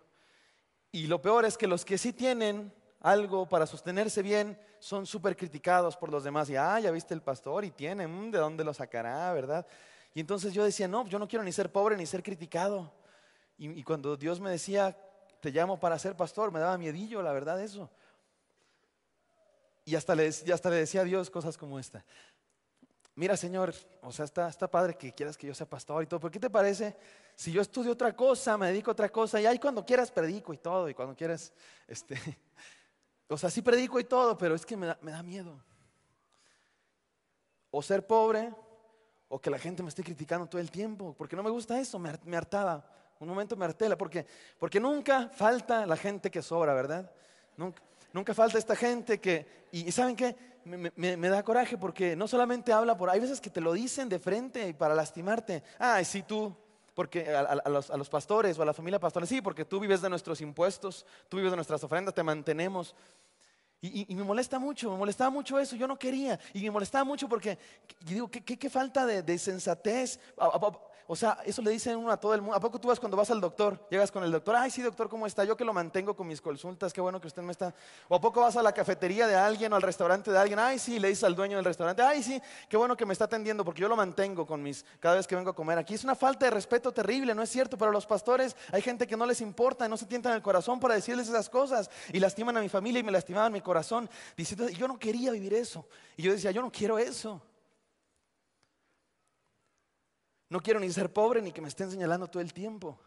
Y lo peor es que los que sí tienen algo para sostenerse bien son súper criticados por los demás. Y ya viste el pastor y tiene, ¿de dónde lo sacará, verdad? Y entonces yo decía, no, yo no quiero ni ser pobre ni ser criticado. Y cuando Dios me decía, te llamo para ser pastor, me daba miedillo, la verdad, eso. Y hasta le decía a Dios cosas como esta. Mira, Señor, o sea, está padre que quieras que yo sea pastor y todo, pero ¿qué te parece si yo estudio otra cosa, me dedico a otra cosa y ahí cuando quieras predico y todo, y cuando quieras, o sea, sí predico y todo, pero es que me da miedo. O ser pobre, o que la gente me esté criticando todo el tiempo, porque no me gusta eso, me hartaba. Un momento me harté, porque nunca falta la gente que sobra, ¿verdad? Nunca. Nunca falta esta gente y ¿saben qué? Me da coraje porque no solamente habla hay veces que te lo dicen de frente para lastimarte. Ay, sí, tú, porque a los pastores o a la familia pastoral, sí, porque tú vives de nuestros impuestos, tú vives de nuestras ofrendas, te mantenemos. Y me molesta mucho, me molestaba mucho eso, yo no quería. Y me molestaba mucho porque, y digo, qué falta de sensatez. O sea, eso le dicen uno a todo el mundo. ¿A poco tú vas cuando vas al doctor? Llegas con el doctor, ay sí doctor, ¿cómo está? Yo que lo mantengo con mis consultas, qué bueno que usted me está. ¿O a poco vas a la cafetería de alguien o al restaurante de alguien? Ay sí, le dices al dueño del restaurante, ay sí, qué bueno que me está atendiendo porque yo lo mantengo cada vez que vengo a comer aquí. Es una falta de respeto terrible, ¿no es cierto? Pero los pastores, hay gente que no les importa, no se tientan el corazón para decirles esas cosas y lastiman a mi familia y me lastimaban mi corazón, diciendo, yo no quería vivir eso. Y yo decía, yo no quiero eso. No quiero ni ser pobre ni que me estén señalando todo el tiempo.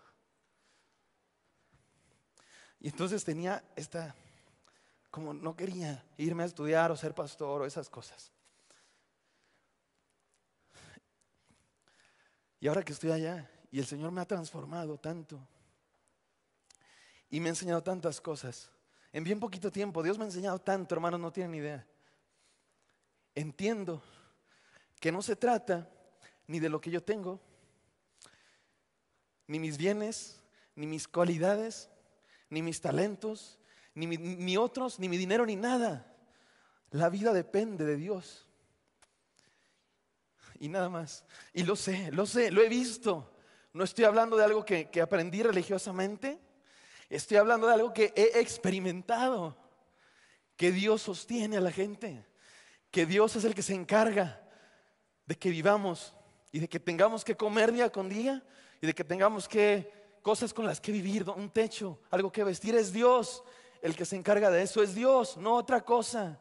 Y entonces tenía como no quería irme a estudiar o ser pastor o esas cosas. Y ahora que estoy allá y el Señor me ha transformado tanto y me ha enseñado tantas cosas, en bien poquito tiempo, Dios me ha enseñado tanto, hermanos, no tienen idea. Entiendo que no se trata ni de lo que yo tengo, ni mis bienes, ni mis cualidades, ni mis talentos, ni otros, ni mi dinero, ni nada. La vida depende de Dios. Y nada más. Y lo sé, lo he visto. No estoy hablando de algo que aprendí religiosamente. Estoy hablando de algo que he experimentado. Que Dios sostiene a la gente. Que Dios es el que se encarga de que vivamos y de que tengamos que comer día con día y de que tengamos cosas con las que vivir, un techo, algo que vestir. Es Dios el que se encarga de eso, es Dios, no otra cosa.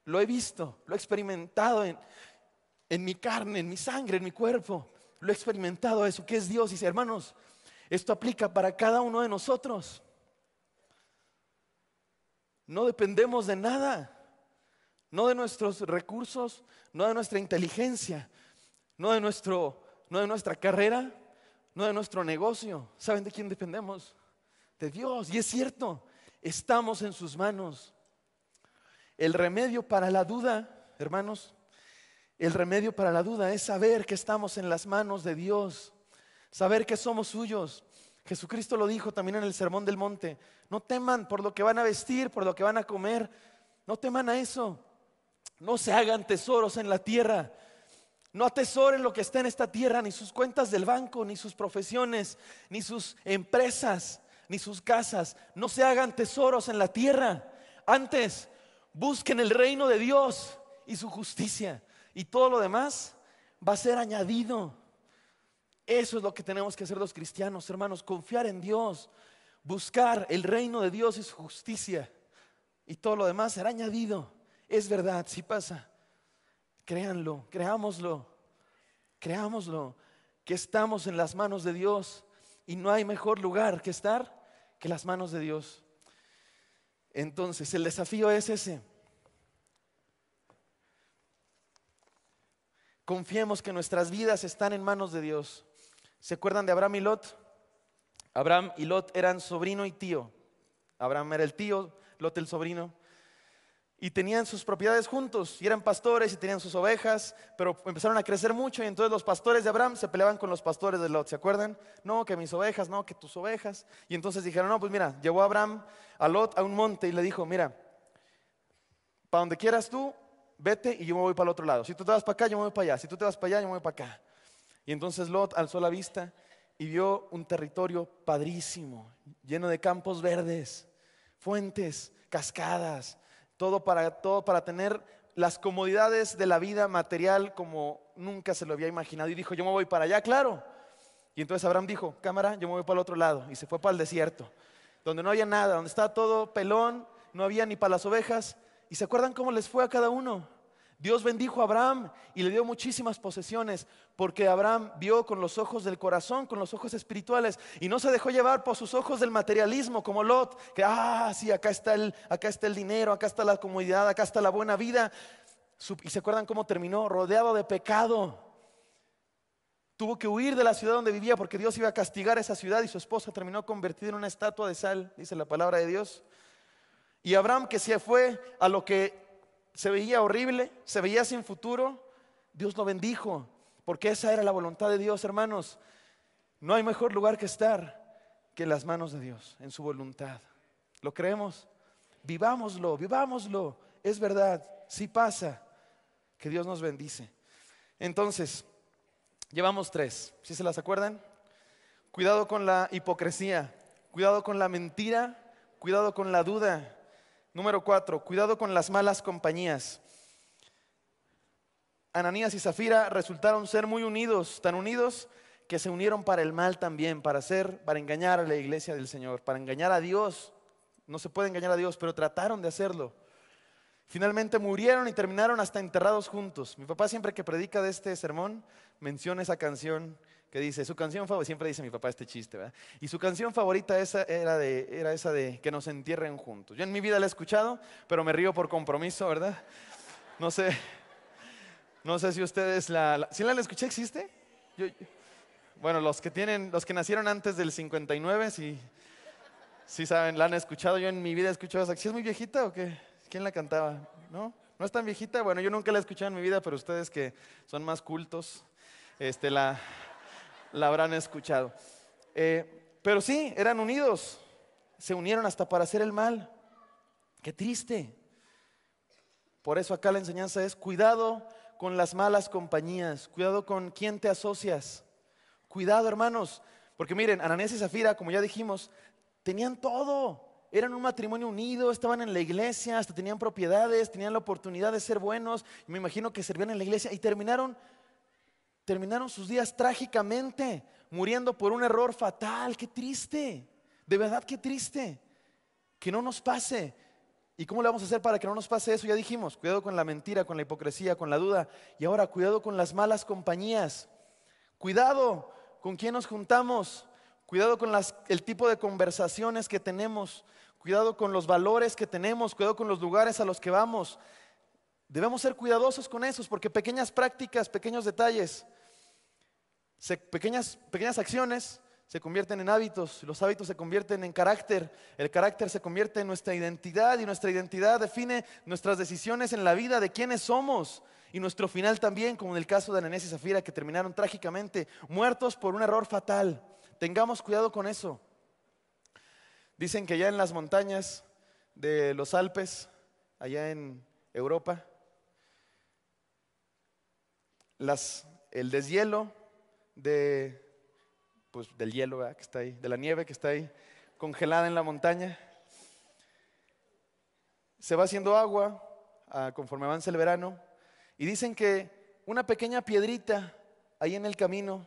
Lo he visto, lo he experimentado en mi carne, en mi sangre, en mi cuerpo. Lo he experimentado eso, que es Dios. Y dice, hermanos, esto aplica para cada uno de nosotros. No dependemos de nada. No de nuestros recursos, no de nuestra inteligencia, no de nuestra carrera, no de nuestro negocio. ¿Saben de quién dependemos? De Dios. Y es cierto, estamos en sus manos. El remedio para la duda, hermanos, el remedio para la duda es saber que estamos en las manos de Dios, saber que somos suyos. Jesucristo lo dijo también en el Sermón del Monte. No teman por lo que van a vestir, por lo que van a comer. No teman a eso. No se hagan tesoros en la tierra. No atesoren lo que está en esta tierra, ni sus cuentas del banco, ni sus profesiones, ni sus empresas, ni sus casas. No se hagan tesoros en la tierra. Antes, busquen el reino de Dios y su justicia. Y todo lo demás va a ser añadido. Eso es lo que tenemos que hacer los cristianos, hermanos. Confiar en Dios. Buscar el reino de Dios y su justicia. Y todo lo demás será añadido. Es verdad, sí pasa. Créanlo, creámoslo, que estamos en las manos de Dios y no hay mejor lugar que estar que las manos de Dios. Entonces, el desafío es ese. Confiemos que nuestras vidas están en manos de Dios. ¿Se acuerdan de Abraham y Lot? Abraham y Lot eran sobrino y tío. Abraham era el tío, Lot el sobrino. Y tenían sus propiedades juntos, y eran pastores y tenían sus ovejas, pero empezaron a crecer mucho y entonces los pastores de Abraham se peleaban con los pastores de Lot, ¿se acuerdan? No, que mis ovejas, no, que tus ovejas. Y entonces dijeron, no, pues mira, llevó a Abraham a Lot a un monte y le dijo, mira, para donde quieras tú, vete y yo me voy para el otro lado. Si tú te vas para acá, yo me voy para allá. Si tú te vas para allá, yo me voy para acá. Y entonces Lot alzó la vista y vio un territorio padrísimo, lleno de campos verdes, fuentes, cascadas. Todo para tener las comodidades de la vida material como nunca se lo había imaginado. Y dijo, yo me voy para allá, claro. Y entonces Abraham dijo, cámara, yo me voy para el otro lado. Y se fue para el desierto, donde no había nada, donde estaba todo pelón, no había ni para las ovejas. ¿Y se acuerdan cómo les fue a cada uno? Dios bendijo a Abraham y le dio muchísimas posesiones, porque Abraham vio con los ojos del corazón, con los ojos espirituales, y no se dejó llevar por sus ojos del materialismo como Lot, que sí, acá está el dinero, acá está la comodidad, acá está la buena vida. ¿Y se acuerdan cómo terminó? Rodeado de pecado. Tuvo que huir de la ciudad donde vivía porque Dios iba a castigar esa ciudad, y su esposa terminó convertida en una estatua de sal, dice la palabra de Dios. Y Abraham, que se fue a lo que se veía horrible, se veía sin futuro, Dios lo bendijo, porque esa era la voluntad de Dios, hermanos. No hay mejor lugar que estar que en las manos de Dios, en su voluntad. ¿Lo creemos? Vivámoslo, vivámoslo. Es verdad, sí pasa, que Dios nos bendice. Entonces, llevamos 3, ¿sí se las acuerdan? Cuidado con la hipocresía, cuidado con la mentira, cuidado con la duda. Número 4, cuidado con las malas compañías. Ananías y Zafira resultaron ser muy unidos, tan unidos que se unieron para el mal también, para engañar a la iglesia del Señor, para engañar a Dios. No se puede engañar a Dios, pero trataron de hacerlo. Finalmente murieron y terminaron hasta enterrados juntos. Mi papá siempre que predica de este sermón menciona esa canción que dice, su canción favorita, siempre dice mi papá este chiste, ¿verdad? Y su canción favorita era esa de que nos entierren juntos. Yo en mi vida la he escuchado, pero me río por compromiso, ¿verdad? No sé si ustedes ¿sí la escuché? ¿Existe? Bueno, los que nacieron antes del 59, sí saben, la han escuchado. Yo en mi vida he escuchado esa. ¿Sí es muy viejita o qué? ¿Quién la cantaba? ¿No? ¿No es tan viejita? Bueno, yo nunca la he escuchado en mi vida, pero ustedes que son más cultos, la habrán escuchado. Pero sí, eran unidos. Se unieron hasta para hacer el mal. Qué triste. Por eso acá la enseñanza es cuidado con las malas compañías, cuidado con quién te asocias. Cuidado, hermanos, porque miren, Ananías y Zafira, como ya dijimos, tenían todo. Eran un matrimonio unido, estaban en la iglesia, hasta tenían propiedades, tenían la oportunidad de ser buenos. Y me imagino que servían en la iglesia y terminaron sus días trágicamente, muriendo por un error fatal. Qué triste, de verdad qué triste. Que no nos pase. ¿Y cómo le vamos a hacer para que no nos pase eso? Ya dijimos, cuidado con la mentira, con la hipocresía, con la duda. Y ahora, cuidado con las malas compañías. Cuidado con quién nos juntamos. Cuidado con el tipo de conversaciones que tenemos. Cuidado con los valores que tenemos. Cuidado con los lugares a los que vamos. Debemos ser cuidadosos con esos, porque pequeñas prácticas, pequeños detalles, pequeñas acciones se convierten en hábitos, los hábitos se convierten en carácter, el carácter se convierte en nuestra identidad y nuestra identidad define nuestras decisiones en la vida de quiénes somos y nuestro final también, como en el caso de Ananías y Zafira, que terminaron trágicamente muertos por un error fatal. Tengamos cuidado con eso. Dicen que allá en las montañas de los Alpes, allá en Europa, el deshielo del hielo, ¿verdad?, que está ahí, de la nieve que está ahí congelada en la montaña, se va haciendo agua conforme avanza el verano, y dicen que una pequeña piedrita ahí en el camino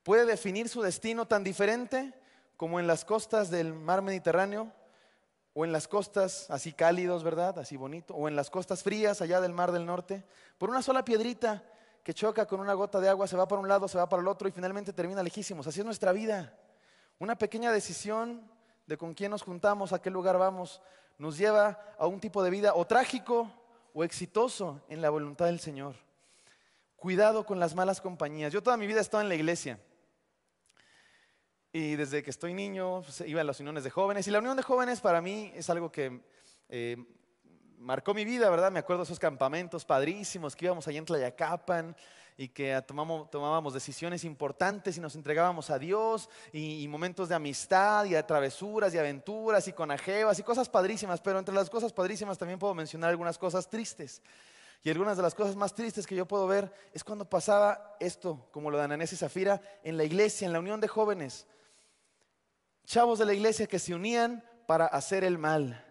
puede definir su destino tan diferente como en las costas del mar Mediterráneo, o en las costas así cálidos, ¿verdad?, así bonito, o en las costas frías allá del mar del norte, por una sola piedrita que choca con una gota de agua, se va para un lado, se va para el otro y finalmente termina lejísimos. Así es nuestra vida. Una pequeña decisión de con quién nos juntamos, a qué lugar vamos, nos lleva a un tipo de vida o trágico o exitoso en la voluntad del Señor. Cuidado con las malas compañías. Yo toda mi vida he estado en la iglesia. Y desde que estoy niño, pues, iba a las uniones de jóvenes. Y la unión de jóvenes para mí es algo que marcó mi vida, ¿verdad? Me acuerdo de esos campamentos padrísimos que íbamos allá en Tlayacapan y que tomábamos decisiones importantes y nos entregábamos a Dios y momentos de amistad y de travesuras y aventuras y conajevas y cosas padrísimas. Pero entre las cosas padrísimas también puedo mencionar algunas cosas tristes. Y algunas de las cosas más tristes que yo puedo ver es cuando pasaba esto, como lo de Ananías y Zafira, en la iglesia, en la unión de jóvenes. Chavos de la iglesia que se unían para hacer el mal.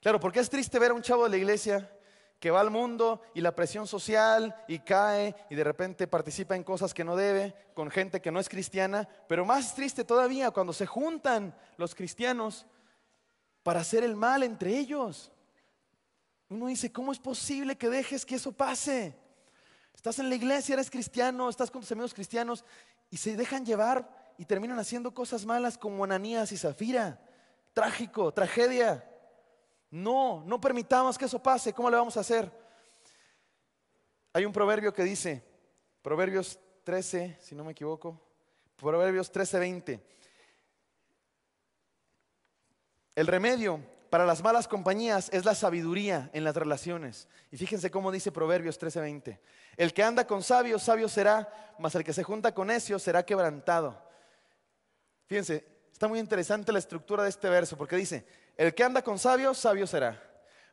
Claro, porque es triste ver a un chavo de la iglesia que va al mundo y la presión social y cae y de repente participa en cosas que no debe, con gente que no es cristiana, pero más triste todavía cuando se juntan los cristianos para hacer el mal entre ellos. Uno dice, ¿cómo es posible que dejes que eso pase? Estás en la iglesia, eres cristiano, estás con tus amigos cristianos y se dejan llevar y terminan haciendo cosas malas como Ananías y Zafira. Trágico, tragedia. No permitamos que eso pase. ¿Cómo le vamos a hacer? Hay un proverbio que dice, Proverbios 13, si no me equivoco, Proverbios 13:20. El remedio para las malas compañías es la sabiduría en las relaciones. Y fíjense cómo dice Proverbios 13:20. El que anda con sabios, sabio será, mas el que se junta con necios será quebrantado. Fíjense, está muy interesante la estructura de este verso, porque dice, el que anda con sabios, sabio será.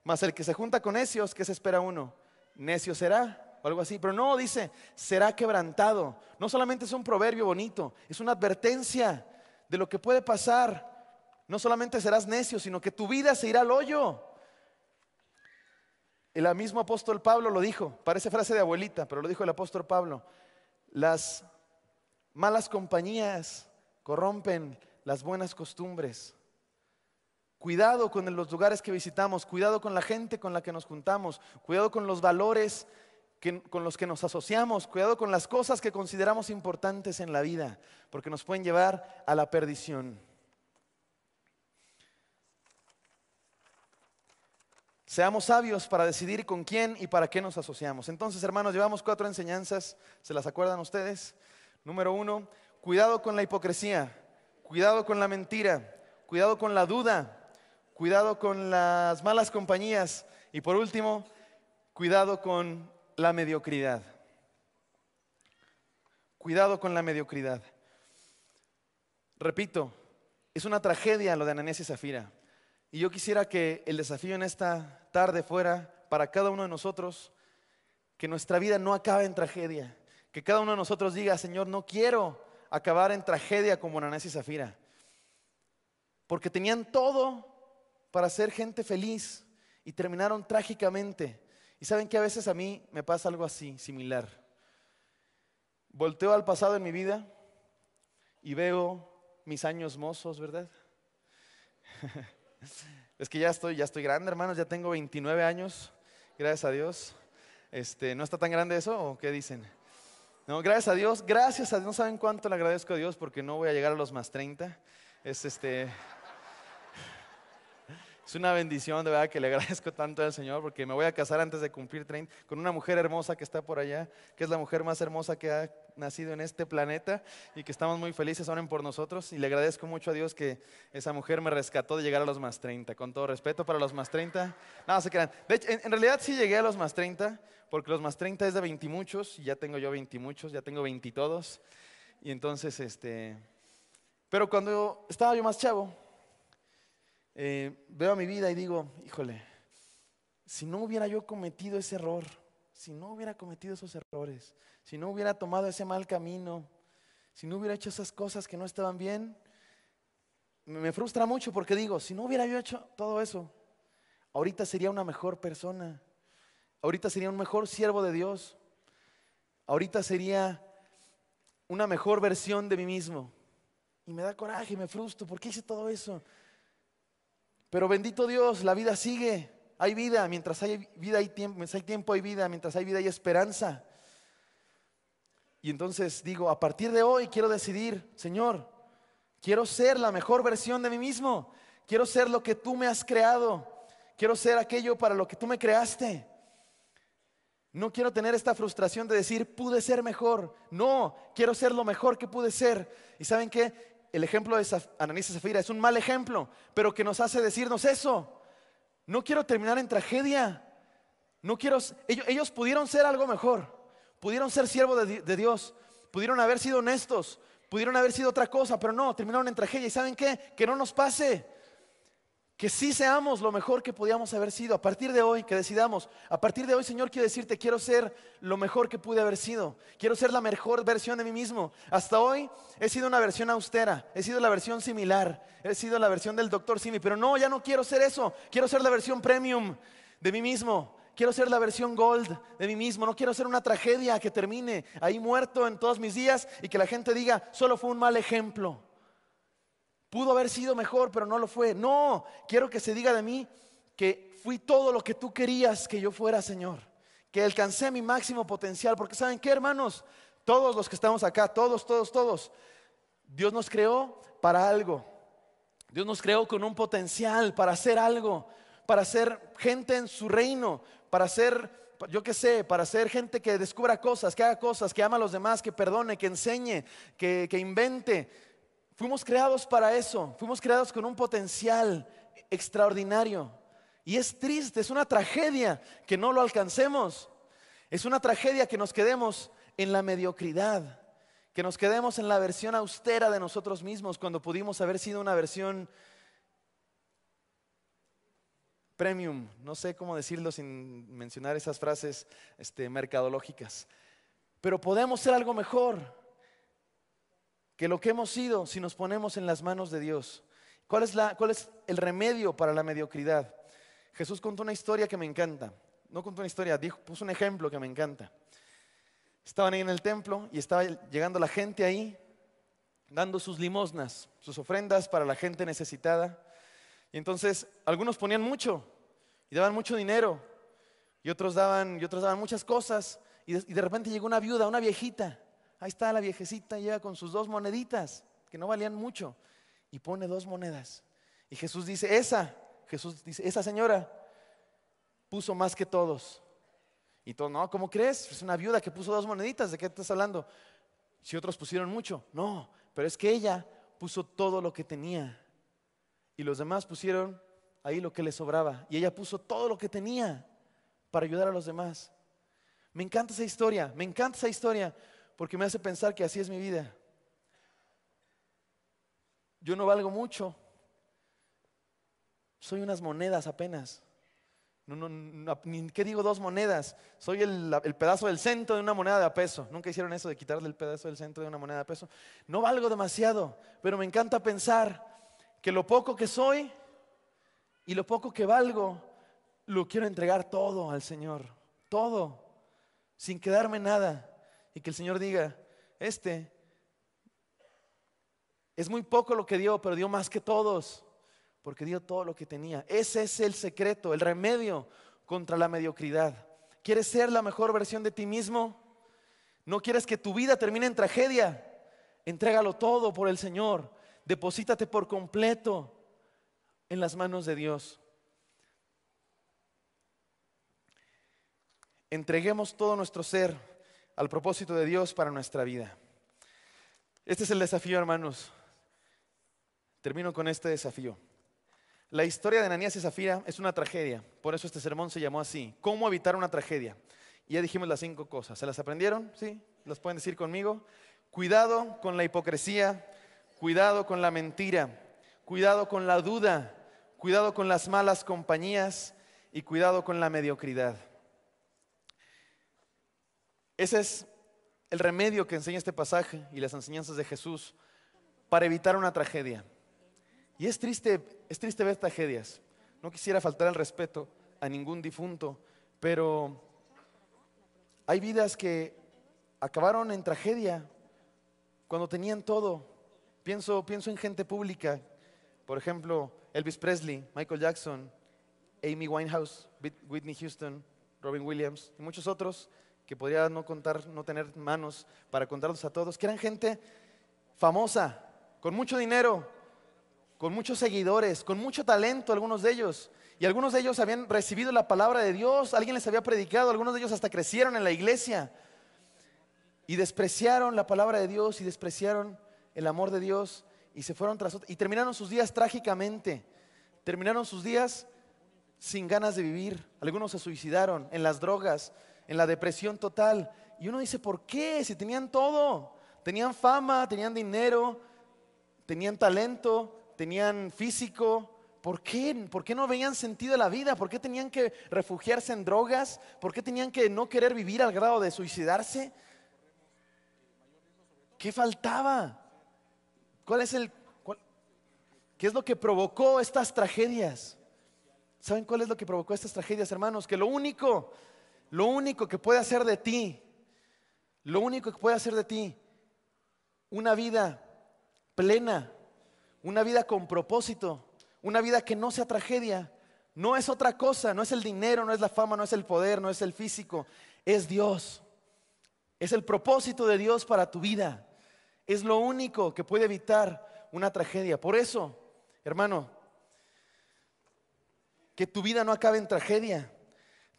Mas el que se junta con necios, ¿qué se espera uno? Necio será, o algo así. Pero no, dice, será quebrantado. No solamente es un proverbio bonito, es una advertencia de lo que puede pasar. No solamente serás necio, sino que tu vida se irá al hoyo. El mismo apóstol Pablo lo dijo, parece frase de abuelita, pero lo dijo el apóstol Pablo. Las malas compañías corrompen las buenas costumbres. Cuidado con los lugares que visitamos, cuidado con la gente con la que nos juntamos, cuidado con los valores con los que nos asociamos, cuidado con las cosas que consideramos importantes en la vida, porque nos pueden llevar a la perdición. Seamos sabios para decidir con quién y para qué nos asociamos. Entonces, hermanos, llevamos 4 enseñanzas, ¿se las acuerdan ustedes? Número 1, cuidado con la hipocresía, cuidado con la mentira, cuidado con la duda, cuidado con las malas compañías y por último, cuidado con la mediocridad. Cuidado con la mediocridad. Repito, es una tragedia lo de Ananías y Zafira. Y yo quisiera que el desafío en esta tarde fuera para cada uno de nosotros, que nuestra vida no acabe en tragedia. Que cada uno de nosotros diga, Señor, no quiero acabar en tragedia como Ananías y Zafira. Porque tenían todo para ser gente feliz y terminaron trágicamente. Y saben que a veces a mí me pasa algo así, similar. Volteo al pasado en mi vida y veo mis años mozos, ¿verdad? Es que ya estoy grande, hermanos, ya tengo 29 años, gracias a Dios. ¿No está tan grande eso o qué dicen? No, gracias a Dios, no saben cuánto le agradezco a Dios porque no voy a llegar a los más 30. Es una bendición, de verdad, que le agradezco tanto al Señor porque me voy a casar antes de cumplir 30 con una mujer hermosa que está por allá, que es la mujer más hermosa que ha nacido en este planeta y que estamos muy felices, oren por nosotros y le agradezco mucho a Dios que esa mujer me rescató de llegar a los más 30, con todo respeto para los más 30. No, se crean. De hecho, en realidad sí llegué a los más 30 porque los más 30 es de 20 y muchos y ya tengo yo 20 y muchos, ya tengo 20 y todos. Y entonces, pero cuando estaba yo más chavo, veo mi vida y digo, híjole, si no hubiera yo cometido ese error, si no hubiera cometido esos errores, si no hubiera tomado ese mal camino, si no hubiera hecho esas cosas que no estaban bien, me frustra mucho porque digo, si no hubiera yo hecho todo eso, ahorita sería una mejor persona, ahorita sería un mejor siervo de Dios, ahorita sería una mejor versión de mí mismo. Y me da coraje, me frustro, ¿por qué hice todo eso? Pero bendito Dios, la vida sigue, hay vida, mientras hay vida hay tiempo, mientras hay tiempo hay vida, mientras hay vida hay esperanza. Y entonces digo, a partir de hoy quiero decidir, Señor, quiero ser la mejor versión de mí mismo, quiero ser lo que tú me has creado, quiero ser aquello para lo que tú me creaste. No quiero tener esta frustración de decir, pude ser mejor, no, quiero ser lo mejor que pude ser. ¿Y saben qué? El ejemplo de Ananías y Zafira es un mal ejemplo, pero que nos hace decirnos eso. No quiero terminar en tragedia. No quiero, ellos pudieron ser algo mejor. Pudieron ser siervos de Dios. Pudieron haber sido honestos. Pudieron haber sido otra cosa, pero no, terminaron en tragedia. ¿Y saben qué? Que no nos pase. Que sí seamos lo mejor que podíamos haber sido. A partir de hoy, que decidamos. A partir de hoy, Señor, quiero decirte, quiero ser lo mejor que pude haber sido. Quiero ser la mejor versión de mí mismo. Hasta hoy he sido una versión austera. He sido la versión similar. He sido la versión del Dr. Simi. Pero no, ya no quiero ser eso. Quiero ser la versión premium de mí mismo. Quiero ser la versión gold de mí mismo. No quiero ser una tragedia que termine ahí muerto en todos mis días y que la gente diga, solo fue un mal ejemplo. Pudo haber sido mejor, pero no lo fue. No, quiero que se diga de mí que fui todo lo que tú querías que yo fuera, Señor. Que alcancé mi máximo potencial. Porque ¿saben qué, hermanos? Todos los que estamos acá, todos. Dios nos creó para algo. Dios nos creó con un potencial para hacer algo. Para ser gente en su reino. Para ser, yo qué sé, para ser gente que descubra cosas, que haga cosas, que ama a los demás, que perdone, que enseñe, que invente. Fuimos creados para eso, fuimos creados con un potencial extraordinario. Y es triste, es una tragedia que no lo alcancemos. Es una tragedia que nos quedemos en la mediocridad, que nos quedemos en la versión austera de nosotros mismos cuando pudimos haber sido una versión premium. No sé cómo decirlo sin mencionar esas frases mercadológicas. Pero podemos ser algo mejor que lo que hemos sido si nos ponemos en las manos de Dios. ¿Cuál es el remedio para la mediocridad? Jesús contó una historia que me encanta. No contó una historia, puso un ejemplo que me encanta. Estaban ahí en el templo y estaba llegando la gente ahí, dando sus limosnas, sus ofrendas para la gente necesitada. Y entonces algunos ponían mucho y daban mucho dinero, y otros daban muchas cosas. Y de repente llegó una viuda, una viejita. Ahí está la viejecita, llega con sus 2 moneditas, que no valían mucho, y pone 2 monedas. Y Jesús dice, esa señora puso más que todos. Y todos, no, ¿cómo crees? Es una viuda que puso 2 moneditas, ¿de qué estás hablando? Si otros pusieron mucho. No, pero es que ella puso todo lo que tenía. Y los demás pusieron ahí lo que les sobraba. Y ella puso todo lo que tenía para ayudar a los demás. Me encanta esa historia, porque me hace pensar que así es mi vida. Yo no valgo mucho. Soy unas monedas apenas. Ni qué digo 2 monedas. Soy el pedazo del centro de una moneda de a peso. Nunca hicieron eso de quitarle el pedazo del centro de una moneda de a peso. No valgo demasiado, pero me encanta pensar que lo poco que soy y lo poco que valgo, lo quiero entregar todo al Señor. Todo, sin quedarme nada. Y que el Señor diga, es muy poco lo que dio, pero dio más que todos, porque dio todo lo que tenía. Ese es el secreto, el remedio contra la mediocridad. ¿Quieres ser la mejor versión de ti mismo? ¿No quieres que tu vida termine en tragedia? Entrégalo todo por el Señor. Deposítate por completo en las manos de Dios. Entreguemos todo nuestro ser al propósito de Dios para nuestra vida. Este es el desafío, hermanos. Termino con este desafío. La historia de Ananías y Zafira es una tragedia. Por eso este sermón se llamó así. ¿Cómo evitar una tragedia? Y ya dijimos las 5 cosas. ¿Se las aprendieron? ¿Sí? ¿Las pueden decir conmigo? Cuidado con la hipocresía. Cuidado con la mentira. Cuidado con la duda. Cuidado con las malas compañías. Y cuidado con la mediocridad. Ese es el remedio que enseña este pasaje y las enseñanzas de Jesús para evitar una tragedia. Y es triste ver tragedias. No quisiera faltar el respeto a ningún difunto, pero hay vidas que acabaron en tragedia cuando tenían todo. Pienso en gente pública, por ejemplo, Elvis Presley, Michael Jackson, Amy Winehouse, Whitney Houston, Robin Williams y muchos otros que podría no tener manos para contarlos a todos, que eran gente famosa, con mucho dinero, con muchos seguidores, con mucho talento, algunos de ellos. Y algunos de ellos habían recibido la palabra de Dios, alguien les había predicado, algunos de ellos hasta crecieron en la iglesia. Y despreciaron la palabra de Dios y despreciaron el amor de Dios y se fueron y terminaron sus días trágicamente. Terminaron sus días sin ganas de vivir. Algunos se suicidaron en las drogas, en la depresión total. Y uno dice, ¿por qué? Si tenían todo, tenían fama, tenían dinero, tenían talento, tenían físico. ¿Por qué? ¿Por qué no veían sentido a la vida? ¿Por qué tenían que refugiarse en drogas? ¿Por qué tenían que no querer vivir al grado de suicidarse? ¿Qué faltaba? ¿Qué es lo que provocó estas tragedias? ¿Saben cuál es lo que provocó estas tragedias, hermanos? Que lo único que puede hacer de ti, una vida plena, una vida con propósito, una vida que no sea tragedia, no es otra cosa, no es el dinero, no es la fama, no es el poder, no es el físico, es Dios. Es el propósito de Dios para tu vida. Es lo único que puede evitar una tragedia. Por eso, hermano, que tu vida no acabe en tragedia.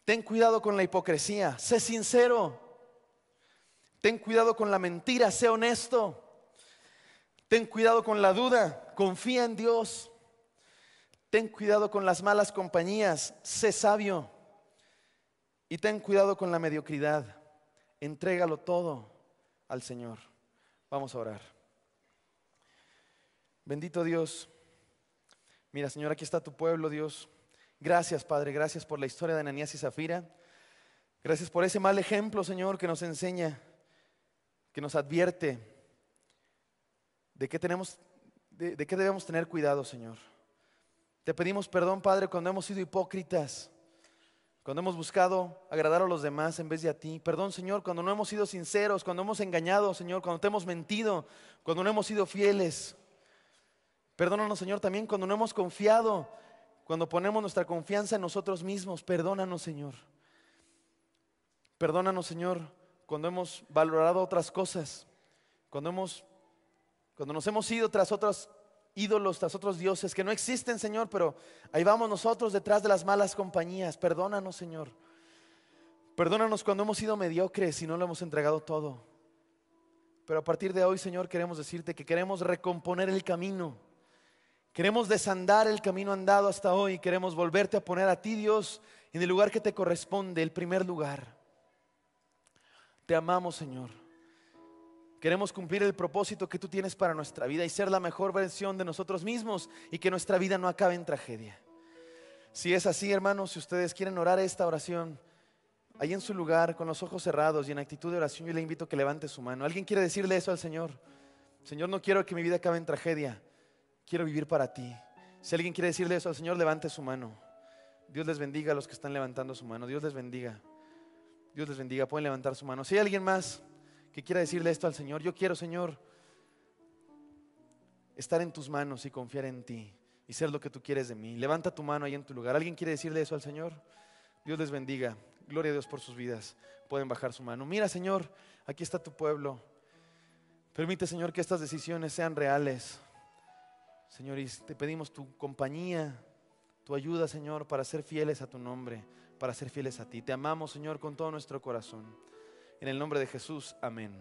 Ten cuidado con la hipocresía, sé sincero. Ten cuidado con la mentira, sé honesto. Ten cuidado con la duda, confía en Dios. Ten cuidado con las malas compañías, sé sabio. Y ten cuidado con la mediocridad. Entrégalo todo al Señor. Vamos a orar. Bendito Dios. Mira, Señor, aquí está tu pueblo, Dios. Gracias, Padre, gracias por la historia de Ananías y Zafira. Gracias por ese mal ejemplo, Señor, que nos enseña, que nos advierte de qué debemos tener cuidado, Señor. Te pedimos perdón, Padre, cuando hemos sido hipócritas, cuando hemos buscado agradar a los demás en vez de a ti. Perdón, Señor, cuando no hemos sido sinceros, cuando hemos engañado, Señor, cuando te hemos mentido, cuando no hemos sido fieles. Perdónanos, Señor, también cuando no hemos confiado, cuando ponemos nuestra confianza en nosotros mismos. Perdónanos, Señor. Perdónanos, Señor, cuando hemos valorado otras cosas, cuando nos hemos ido tras otros ídolos, tras otros dioses que no existen, Señor, pero ahí vamos nosotros detrás de las malas compañías. Perdónanos, Señor. Perdónanos cuando hemos sido mediocres y no lo hemos entregado todo. Pero a partir de hoy, Señor, queremos decirte que queremos recomponer el camino. Queremos desandar el camino andado hasta hoy. Queremos volverte a poner a ti, Dios, en el lugar que te corresponde, el primer lugar. Te amamos, Señor. Queremos cumplir el propósito que tú tienes para nuestra vida y ser la mejor versión de nosotros mismos y que nuestra vida no acabe en tragedia. Si es así, hermanos, si ustedes quieren orar esta oración, ahí en su lugar, con los ojos cerrados y en actitud de oración, yo le invito a que levante su mano. ¿Alguien quiere decirle eso al Señor? Señor, no quiero que mi vida acabe en tragedia. Quiero vivir para ti. Si alguien quiere decirle eso al Señor, levante su mano. Dios les bendiga a los que están levantando su mano. Dios les bendiga. Dios les bendiga. Pueden levantar su mano. Si hay alguien más que quiera decirle esto al Señor, yo quiero, Señor, estar en tus manos y confiar en ti y ser lo que tú quieres de mí. Levanta tu mano ahí en tu lugar. ¿Alguien quiere decirle eso al Señor? Dios les bendiga. Gloria a Dios por sus vidas. Pueden bajar su mano. Mira, Señor, aquí está tu pueblo. Permite, Señor, que estas decisiones sean reales. Señor, y te pedimos tu compañía, tu ayuda, Señor, para ser fieles a tu nombre, para ser fieles a ti. Te amamos, Señor, con todo nuestro corazón. En el nombre de Jesús, amén.